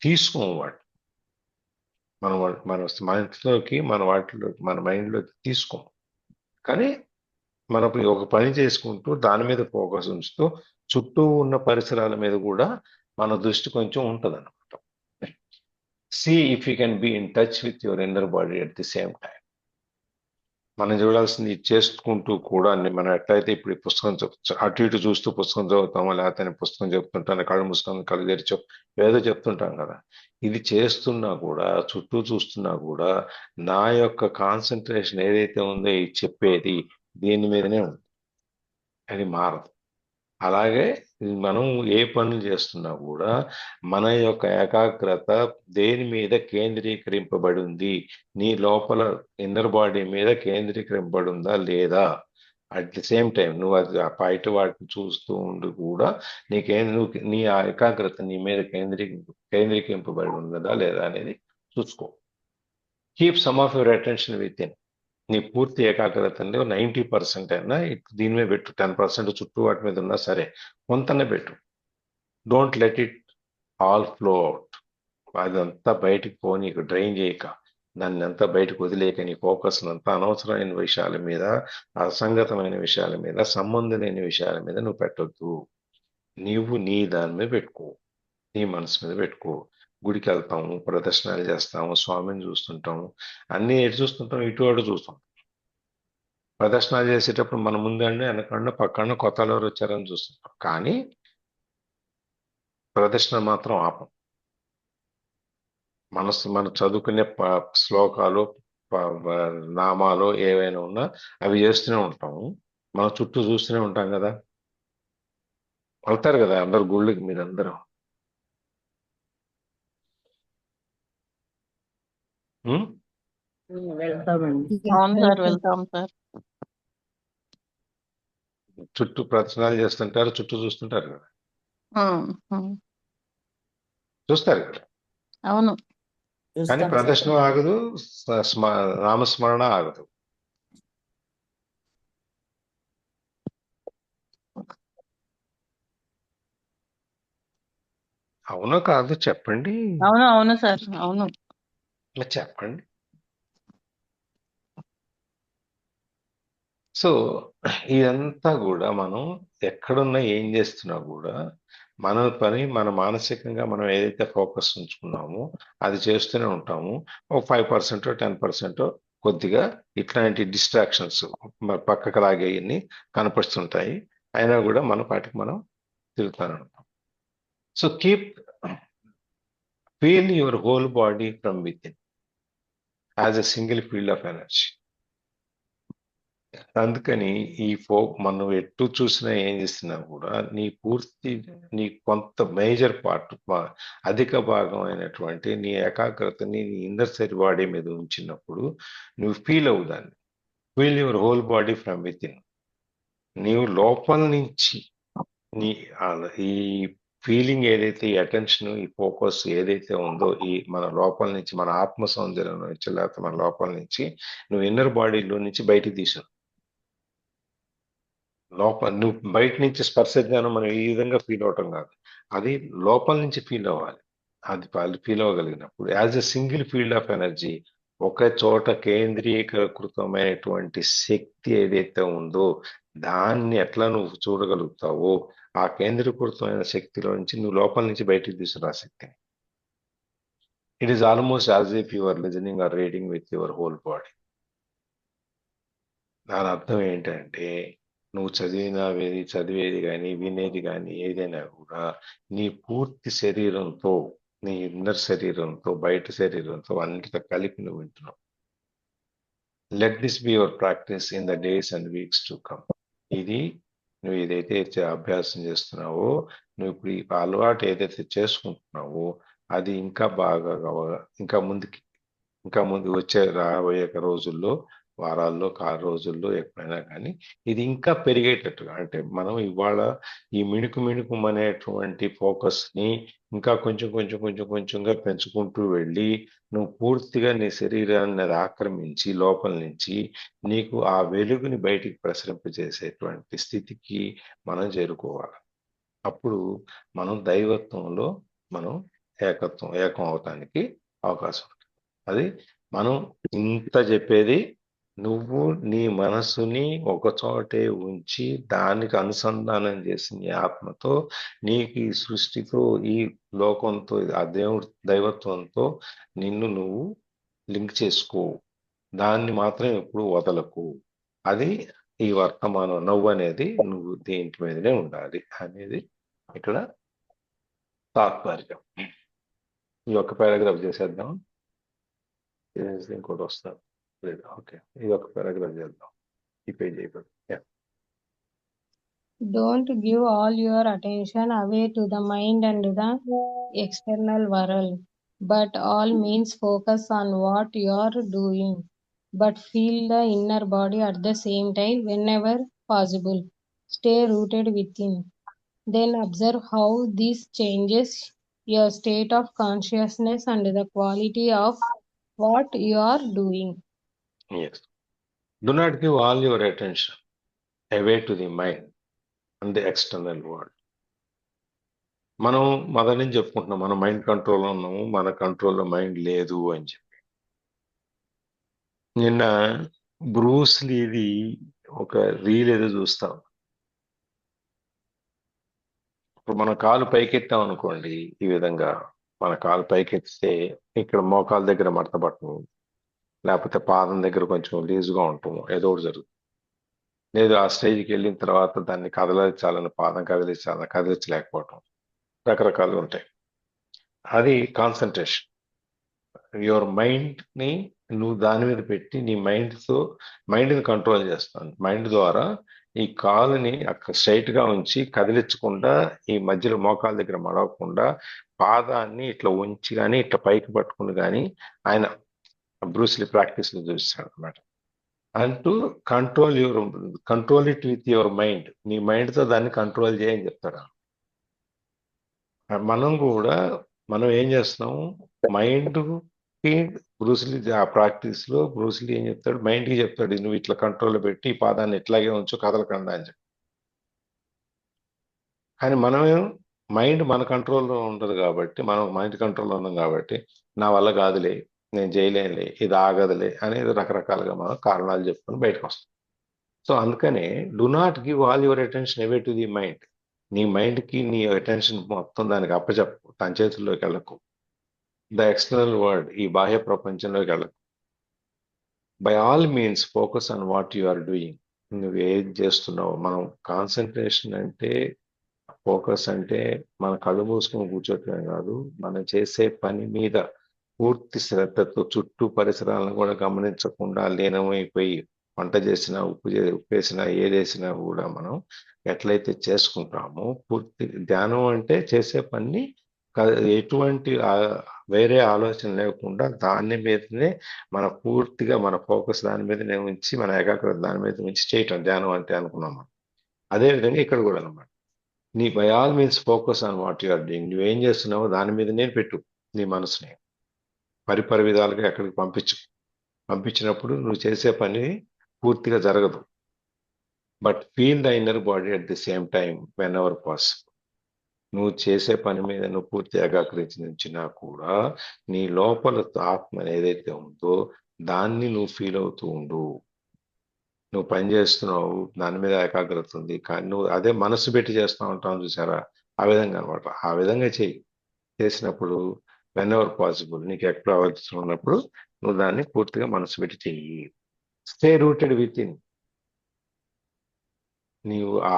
తీసుకోము వాటి, మన మనసులోకి, మన మైండ్లోకి తీసుకోము. కానీ మనం ఒక పని చేసుకుంటూ దాని మీద ఫోకస్ ఉంచుతూ చుట్టూ ఉన్న పరిసరాల మీద కూడా మన దృష్టి కొంచెం ఉంటుంది అనమాట. See if you can be in touch with your inner body at the same time. మనం చూడాల్సింది ఇది చేసుకుంటూ కూడా మనం ఎట్లయితే ఇప్పుడు ఈ పుస్తకం అటు ఇటు చూస్తూ పుస్తకం చదువుతామో, లేకపోతే నేను పుస్తకం చెప్తుంటాను, కళ్ళు మూసుకొని కళ్ళు తెరిచో ఏదో చెప్తుంటాం కదా. ఇది చేస్తున్నా కూడా, చుట్టూ చూస్తున్నా కూడా నా యొక్క కాన్సన్ట్రేషన్ ఏదైతే ఉందో ఇది చెప్పేది దీని మీదనే ఉంది, అది మారదు. అలాగే మనం ఏ పనులు చేస్తున్నా కూడా మన యొక్క ఏకాగ్రత దేని మీద కేంద్రీకరింపబడి ఉంది, నీ లోపల ఇన్నర్ బాడీ మీద కేంద్రీకరింపబడి ఉందా లేదా. అట్ ది సేమ్ టైం నువ్వు అది బయట వాటిని చూస్తూ ఉండి కూడా నీ ఆ ఏకాగ్రత నీ మీద కేంద్రీకరింపబడి ఉన్నదా లేదా అనేది చూసుకో. Keep some of your attention with in. నీ పూర్తి ఏకాగ్రతలో 90% అయినా దీని మీద పెట్టు. 10% చుట్టూ వాటి మీద ఉన్నా సరే కొంతనే పెట్టు. Don't let it all flow out. అదంతా బయటికి పోనీ డ్రైన్ చేయక, దాన్ని అంతా బయటకు వదిలేక, నీ ఫోకస్ అంతా అనవసరమైన విషయాల మీద, అసంగతమైన విషయాల మీద, సంబంధం లేని విషయాల మీద నువ్వు పెట్టొద్దు. నీవు నీ దాని మీద పెట్టుకో, నీ మనసు మీద పెట్టుకో. గుడికి వెళ్తాము, ప్రదర్శనలు చేస్తాము, స్వామిని చూస్తుంటాము, అన్ని ఎటు చూస్తుంటాం, ఇటు అటు చూస్తాం. ప్రదర్శనలు చేసేటప్పుడు మన ముందండి వెనకండి పక్కన కొత్త ఎవరు వచ్చారని చూస్తుంటాం, కానీ ప్రదర్శన మాత్రం ఆపం. మనం చదువుకునే శ్లోకాలు, నామాలు ఏవైనా ఉన్నా అవి చేస్తూనే ఉంటాము. మనం చుట్టూ చూస్తూనే ఉంటాం కదా. వెళ్తారు కదా అందరు గుళ్ళకి, మీరందరూ వెళ్తామండి. అవును సార్, వెళ్తాం సార్. చుట్టూ ప్రదర్శనలు చేస్తుంటారు, చుట్టూ చూస్తుంటారు కదా, చూస్తారు కదా. అవును. కానీ చూస్తాం ప్రదర్శన సార్. ఆగదు, నామస్మరణ ఆగదు. అవునో కాదు చెప్పండి, అవును అవును సార్, అవును. మరి చెప్పండి. సో ఇదంతా కూడా మనం ఎక్కడున్నా ఏం చేస్తున్నా కూడా మన పని, మన మానసికంగా మనం ఏదైతే ఫోకస్ ఉంచుకున్నామో అది చేస్తూనే ఉంటాము. ఒక 5% 10% కొద్దిగా ఇట్లాంటి డిస్ట్రాక్షన్స్ పక్కకు లాగేయన్ని కనపడుతుంటాయి. అయినా కూడా మన పాటికి మనం తిరుగుతూనే ఉంటాం. So keep feel your whole body from with in as a single field of energy. అందుకని మనం ఎటు చూసినా ఏం చేస్తున్నా కూడా నీ కొంత మేజర్ పార్ట్, అధిక భాగం అయినటువంటి నీ ఏకాగ్రతని నీ ఇన్నర్ సైడ్ బాడీ మీద ఉంచినప్పుడు నువ్వు ఫీల్ అవుదాన్ని. Feel your whole body from within. నీవు లోపల నుంచి ఈ ఫీలింగ్ ఏదైతే, ఈ అటెన్షన్, ఈ ఫోకస్ ఏదైతే ఉందో, ఈ మన లోపల నుంచి, మన ఆత్మ సౌందర్యం నుంచి, లేకపోతే మన లోపల నుంచి నువ్వు ఇన్నర్ బాడీలో నుంచి బయటికి తీసావు. నువ్వు బయట నుంచి స్పర్శ జ్ఞానం మనం ఈ విధంగా ఫీల్ అవటం కాదు, అది లోపల నుంచి ఫీల్ అవ్వాలి. అది వాళ్ళు ఫీల్ అవ్వగలిగినప్పుడు as a single field of energy, ఒక చోట కేంద్రీకృతమైనటువంటి శక్తి ఏదైతే ఉందో దాన్ని ఎట్లా నువ్వు చూడగలుగుతావో, ఆ కేంద్రీకృతమైన శక్తిలో నుంచి నువ్వు లోపల నుంచి బయటికి తీసుకురా శక్తిని. It is almost as if you are listening or reading with your whole body. దాని అర్థం ఏంటంటే నువ్వు చదివేది కానీ, వినేది కానీ ఏదైనా కూడా నీ పూర్తి శరీరంతో, నీ ఇన్నర్ శరీరంతో, బయట శరీరంతో అన్నిటితో కలిపి నువ్వు వింటున్నావు. Let this be your practice in the days and weeks to come. ఇది నువ్వు ఏదైతే అభ్యాసం చేస్తున్నావో, నువ్వు ఇప్పుడు ఈ అలవాటు ఏదైతే చేసుకుంటున్నావో అది ఇంకా బాగా, ఇంకా ముందు వచ్చే రాబోయే రోజుల్లో, వారాల్లో, రోజుల్లో, ఎప్పుడైనా కానీ ఇది ఇంకా పెరిగేటట్టుగా, అంటే మనం ఇవాళ ఈ మిణుకు అనేటువంటి ఫోకస్ని ఇంకా కొంచెంగా పెంచుకుంటూ వెళ్ళి నువ్వు పూర్తిగా నీ శరీరాన్ని అది ఆక్రమించి లోపల నుంచి నీకు ఆ వెలుగుని బయటికి ప్రసరింపజేసేటువంటి స్థితికి మనం చేరుకోవాలి. అప్పుడు మనం దైవత్వంలో మనం ఏకం అవటానికి అవకాశం ఉంటుంది. అది మనం ఇంత చెప్పేది నువ్వు నీ మనసుని ఒక చోటే ఉంచి దానికి అనుసంధానం చేసి నీ ఆత్మతో నీకు ఈ సృష్టితో ఈ లోకంతో ఆ దైవత్వంతో నిన్ను నువ్వు లింక్ చేసుకో. దాన్ని మాత్రం ఎప్పుడు వదలకు. అది ఈ వర్తమానం నవ్వు అనేది నువ్వు దేంటి మీదనే ఉండాలి అనేది ఇక్కడ తాత్పర్యం. ఈ ఒక్క పారాగ్రాఫ్ చేసేద్దాం. ఇంకోటి వస్తాను. ఓకే, ఇది ఒక పారాగ్రాఫ్ చేద్దాం. ఈ పేజ్ అయిపోయింది. Don't give all your attention away to the mind and the external world, but all means focus on what you are doing. But feel the inner body at the same time whenever possible. Stay rooted within. Then observe how this changes your state of consciousness and the quality of what you are doing. Yes. Do not give all your attention away to the mind and the external world. మనం మొదటి నుంచి చెప్పుకుంటున్నాం, మన mind కంట్రోల్లో ఉన్నాము, మన కంట్రోల్లో mind లేదు అని చెప్పి. నిన్న బ్రూస్ లీది ఒక రీల్ ఏదో చూస్తాం. ఇప్పుడు మన కాలు పైకెత్తాం అనుకోండి, ఈ విధంగా మన కాలు పైకెత్తితే ఇక్కడ మోకాల దగ్గర మడత పట్టము, లేకపోతే పాదం దగ్గర కొంచెం లీజుగా ఉంటాము, ఏదో ఒకటి జరుగుతుంది. లేదు ఆ స్టేజ్కి వెళ్ళిన తర్వాత దాన్ని కదలించాలని, పాదం కదిలించలేకపోవటం, రకరకాలు ఉంటాయి. అది కాన్సన్ట్రేషన్. యువర్ మైండ్ని నువ్వు దాని మీద పెట్టి నీ మైండ్ని కంట్రోల్ చేస్తాను. మైండ్ ద్వారా ఈ కాలుని అక్కడ స్ట్రైట్గా ఉంచి కదిలించకుండా, ఈ మధ్యలో మోకాల దగ్గర మడవకుండా, పాదాన్ని ఇట్లా ఉంచి కానీ ఇట్లా పైకి పట్టుకుని కానీ ఆయన బ్రూస్లీ ప్రాక్టీస్లో చూపిస్తాడు అనమాట. అంటూ control it with your mind. నీ మైండ్తో దాన్ని కంట్రోల్ చేయని చెప్తాడు. మనం ఏం చేస్తున్నాం, మైండ్కి బ్రూస్లీ ఆ ప్రాక్టీస్లో బ్రూస్లీ ఏం చెప్తాడు, మైండ్కి చెప్తాడు, నువ్వు ఇట్లా కంట్రోల్లో పెట్టి ఈ పాదాన్ని ఇట్లాగే ఉంచు, కదలకుండా అని చెప్పి. కానీ మైండ్ మన కంట్రోల్లో ఉండదు కాబట్టి, మనం మైండ్ కంట్రోల్లో ఉన్నాం కాబట్టి, నా వల్ల కాదులే, నేను చేయలేనులే, ఇది ఆగదులే అనేది రకరకాలుగా మనం కారణాలు చెప్పుకొని బయటకు వస్తాం. సో అందుకనే do not give all your attention away to the mind. నీ మైండ్కి నీ అటెన్షన్ మొత్తం దానికి అప్పచెప్పు, తన చేతుల్లోకి వెళ్ళకు. ద ఎక్స్టర్నల్ వరల్డ్, ఈ బాహ్య ప్రపంచంలోకి వెళ్ళకు. By all means focus on what you are doing. నువ్వు ఏం చేస్తున్నావు. మనం కాన్సన్ట్రేషన్ అంటే, ఫోకస్ అంటే మన కళ్ళు మూసుకొని కూర్చోటమే కాదు, మనం చేసే పని మీద పూర్తి శ్రద్ధతో చుట్టూ పరిసరాలను కూడా గమనించకుండా లీనమైపోయి వంట చేసినా, ఉప్పు వేసినా, ఏదేసినా కూడా మనం ఎట్లయితే చేసుకుంటామో, పూర్తి ధ్యానం అంటే చేసే పని ఎటువంటి వేరే ఆలోచన లేకుండా దాని మీదనే మన పూర్తిగా మన ఫోకస్ దాని మీదనే ఉంచి, మన ఏకాగ్రత దాని మీద ఉంచి చేయటం ధ్యానం అంటే అనుకున్నాం మనం. అదేవిధంగా ఇక్కడ కూడా అనమాట, నీ by all means focus on what you are doing. నువ్వేం చేస్తున్నావో దాని మీదనే పెట్టు నీ మనసుని. పరిపరి విధాలుగా ఎక్కడికి పంపించినప్పుడు నువ్వు చేసే పని పూర్తిగా జరగదు. But feel the inner body at the same time when ever possible. నువ్వు చేసే పని మీద నువ్వు పూర్తి ఏకాగ్రహించినా కూడా నీ లోపల ఆత్మ ఏదైతే ఉందో దాన్ని నువ్వు ఫీల్ అవుతూ ఉండు. నువ్వు పని చేస్తున్నావు, దాని మీద ఏకాగ్రత ఉంది, కానీ నువ్వు అదే మనసు పెట్టి చేస్తూ ఉంటావు చూసారా, ఆ విధంగా అనమాట. ఆ విధంగా చేసినప్పుడు వెన్ ఎవర్ పాసిబుల్, నీకు ఎక్కడ అవసరం ఉన్నప్పుడు నువ్వు దాన్ని పూర్తిగా మనసు పెట్టి చెయ్యి. Stay rooted within. నీవు ఆ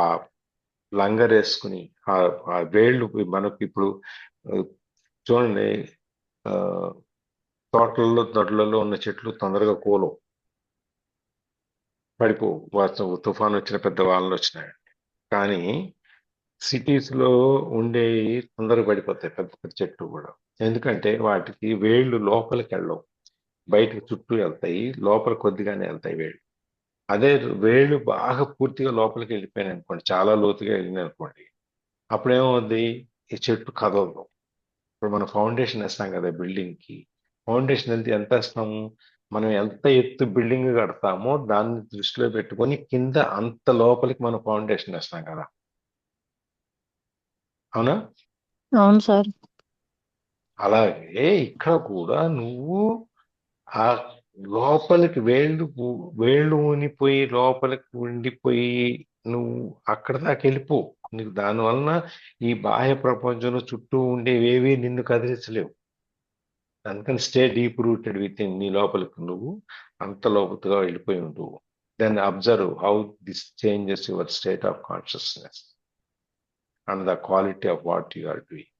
లంగర్ వేసుకుని ఆ వేళ్ళు, మనకు ఇప్పుడు చూడండి, తోటలలో ఉన్న చెట్లు తొందరగా కోలవు, పడిపోవు. తుఫాన్ వచ్చిన పెద్ద వానలు వచ్చినాయి. కానీ సిటీస్లో ఉండే తొందరగా పడిపోతాయి పెద్ద పెద్ద చెట్లు కూడా. ఎందుకంటే వాటికి వేళ్ళు లోపలికి వెళ్ళవు, బయటకు చుట్టూ వెళ్తాయి, లోపల కొద్దిగానే వెళ్తాయి వేళ్ళు. అదే వేళ్ళు బాగా పూర్తిగా లోపలికి వెళ్ళిపోయినాయి అనుకోండి, చాలా లోతుగా వెళ్ళినాయి అనుకోండి, అప్పుడేమవుద్ది, ఈ చెట్టు కదలదు. ఇప్పుడు మనం ఫౌండేషన్ వేస్తాం కదా బిల్డింగ్కి, ఫౌండేషన్ ఎంత వేస్తాము, మనం ఎంత ఎత్తు బిల్డింగ్ కడతామో దాన్ని దృష్టిలో పెట్టుకొని కింద అంత లోపలికి మనం ఫౌండేషన్ వేస్తాం కదా, అవునా? అవును సార్. అలాగే ఇక్కడ కూడా నువ్వు ఆ లోపలికి వేళ్ళు ఊనిపోయి లోపలికి ఉండిపోయి నువ్వు అక్కడ దాకా వెళ్ళిపో. నీకు దానివలన ఈ బాహ్య ప్రపంచంలో చుట్టూ ఉండేవేవి నిన్ను కదిలించలేవు. అందుకని stay deep rooted within, నీ లోపలికి నువ్వు అంత లోపలిగా వెళ్ళిపోయి ఉండు. Then observe how this changes your state of consciousness and the quality of what you are doing.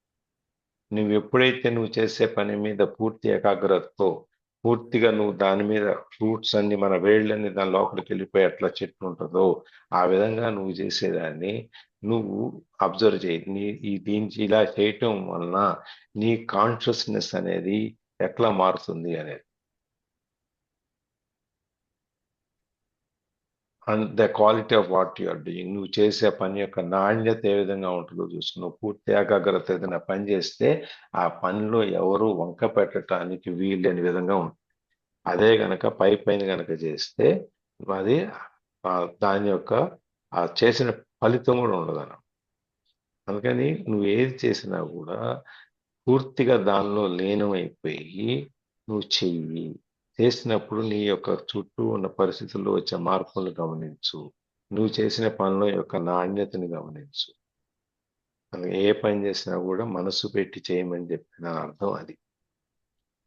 నువ్వు ఎప్పుడైతే నువ్వు చేసే పని మీద పూర్తి ఏకాగ్రతతో పూర్తిగా నువ్వు దాని మీద ఫ్రూట్స్ అన్ని మన వేళ్ళని దాని లోపలికి వెళ్ళిపోయి అట్లా చెట్టు ఉంటుందో ఆ విధంగా నువ్వు చేసేదాన్ని నువ్వు అబ్జర్వ్ చేయి. దీనికి ఇలా చేయటం వలన నీ కాన్షియస్నెస్ అనేది ఎట్లా మారుతుంది అనేది. And the quality of what you are doing, నువ్వు చేసే పని యొక్క నాణ్యత ఏ విధంగా ఉంటుందో చూసుకున్నావు. పూర్తి ఏకాగ్రత ఏదైనా పని చేస్తే ఆ పనిలో ఎవరు వంక పెట్టడానికి వీల్లేని విధంగా ఉంటుంది. అదే గనక పైన గనక చేస్తే అది దాని యొక్క ఆ చేసిన ఫలితం కూడా ఉండదు అన్న. అందుకని నువ్వు ఏది చేసినా కూడా పూర్తిగా దానిలో లీనమైపోయి నువ్వు చెయ్యి. చేసినప్పుడు నీ యొక్క చుట్టూ ఉన్న పరిస్థితుల్లో వచ్చే మార్పులను గమనించు. నువ్వు చేసిన పనుల యొక్క నాణ్యతని గమనించు. అందుకే ఏ పని చేసినా కూడా మనసు పెట్టి చేయమని చెప్పిన అర్థం అది.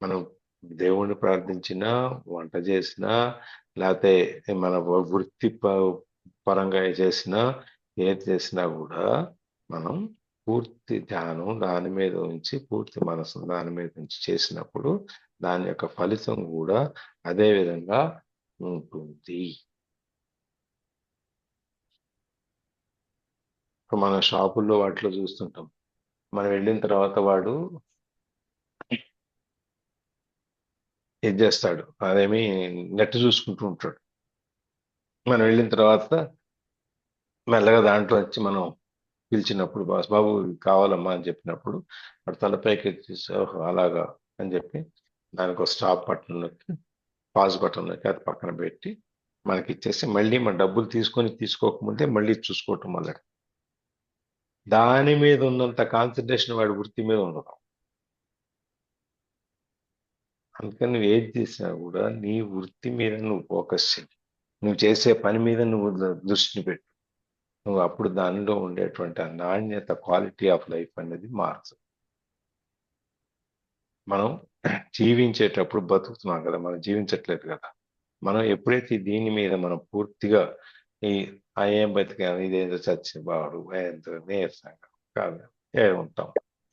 మనం దేవుణ్ణి ప్రార్థించినా, వంట చేసినా, లేకపోతే మన వృత్తి పరంగా చేసినా, ఏది చేసినా కూడా మనం పూర్తి ధ్యానం దాని మీద ఉంచి పూర్తి మనసు దాని మీద ఉంచి చేసినప్పుడు దాని యొక్క ఫలితం కూడా అదే విధంగా ఉంటుంది. ఇప్పుడు మన షాపుల్లో వాటిలో చూస్తుంటాం. మనం వెళ్ళిన తర్వాత వాడు ఇది చేస్తాడు, అదేమి నెట్ చూసుకుంటూ ఉంటాడు. మనం వెళ్ళిన తర్వాత మెల్లగా దాంట్లో వచ్చి మనం పిలిచినప్పుడు బాస్ బాబు ఇవి కావాలమ్మా అని చెప్పినప్పుడు వాడు తలపైకి ఎత్తేసి ఓహో అలాగా అని చెప్పి దానికి ఒక స్టాప్ బటన్ నొక్కి పాజ్ బటన్ నొక్కి అది పక్కన పెట్టి మనకి ఇచ్చేసి మళ్ళీ మన డబ్బులు తీసుకోకముందే మళ్ళీ చూసుకోవటం మొదలు. దాని మీద ఉన్నంత కాన్సన్ట్రేషన్ వాడి వృత్తి మీద ఉండదు. అందుకని నువ్వు ఏది చేసినా కూడా నీ వృత్తి మీద నువ్వు ఫోకస్ చేయి. నువ్వు చేసే పని మీద నువ్వు దృష్టిని పెట్టు. నువ్వు అప్పుడు దానిలో ఉండేటువంటి ఆ నాణ్యత, క్వాలిటీ ఆఫ్ లైఫ్ అనేది మారుతుంది. మనం జీవించేటప్పుడు బతుకుతున్నాం కదా, మనం జీవించట్లేదు కదా. మనం ఎప్పుడైతే దీని మీద మనం పూర్తిగా ఈ ఏం బతికాము, ఇదేదో చచ్చిబాడు ఎంతో నీరసంగా కాదు ఏ ఉంటాం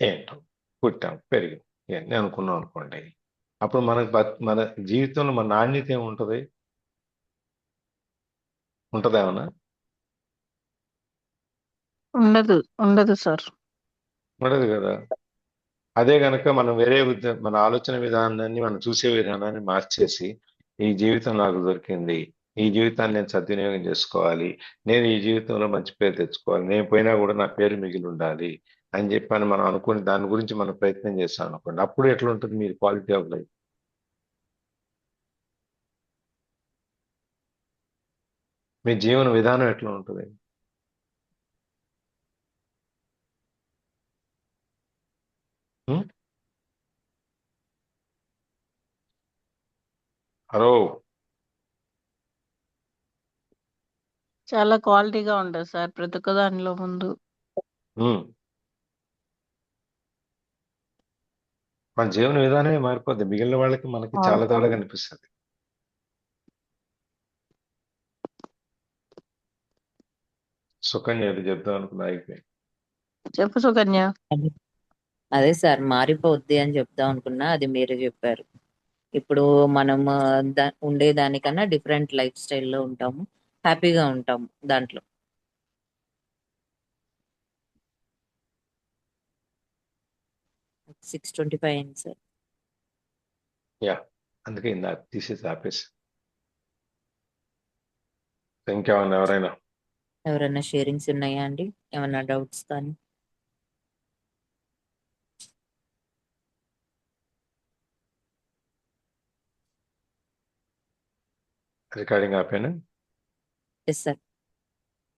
ఏంటాం పుట్టాం పెరిగాం ఇవన్నీ అనుకున్నాం అనుకోండి, అప్పుడు మన జీవితంలో మన నాణ్యత ఏముంటుంది? ఉంటుందేమన్నా? ఉండదు ఉండదు సార్. ఉండదు కదా. అదే గనక మనం వేరే మన ఆలోచన విధానాన్ని మనం చూసే విధానాన్ని మార్చేసి ఈ జీవితం నాకు దొరికింది, ఈ జీవితాన్ని నేను సద్వినియోగం చేసుకోవాలి, నేను ఈ జీవితంలో మంచి పేరు తెచ్చుకోవాలి, నేను పోయినా కూడా నా పేరు మిగిలి ఉండాలి అని చెప్పని మనం అనుకుని దాని గురించి మనం ప్రయత్నం చేస్తాం అనుకోండి, అప్పుడు ఎట్లా ఉంటుంది మీరు క్వాలిటీ ఆఫ్ లైఫ్? మీ జీవన విధానం ఎట్లా ఉంటుంది? హలో, చాలా క్వాలిటీగా ఉంటుంది సార్ ప్రతి ఒక్క దానిలో ముందు. మన జీవన విధానమే మారిపోద్ది, మిగిలిన వాళ్ళకి మనకి చాలా తేడా కనిపిస్తుంది. సుకన్య ఏదో చెప్దాం అనుకున్నా అయిపోయింది. చెప్పు సుకన్య. అదే సార్ మారిపోద్ది అని చెప్దాం అనుకున్నా, అది మీరే చెప్పారు. ఇప్పుడు మనం ఉండేదానికన్నా డిఫరెంట్ లైఫ్ స్టైల్లో ఉంటాము, హ్యాపీగా ఉంటాము దాంట్లో. 6:25 అయింది సార్. యా, అందుకే ఇందాక తీసేసి ఆపేసి. ఇంకేమన్నా ఎవరైనా షేరింగ్స్ ఉన్నాయా అండి? ఏమన్నా డౌట్స్ కానీ? రికార్డింగ్ ఆపేనా? Yes sir.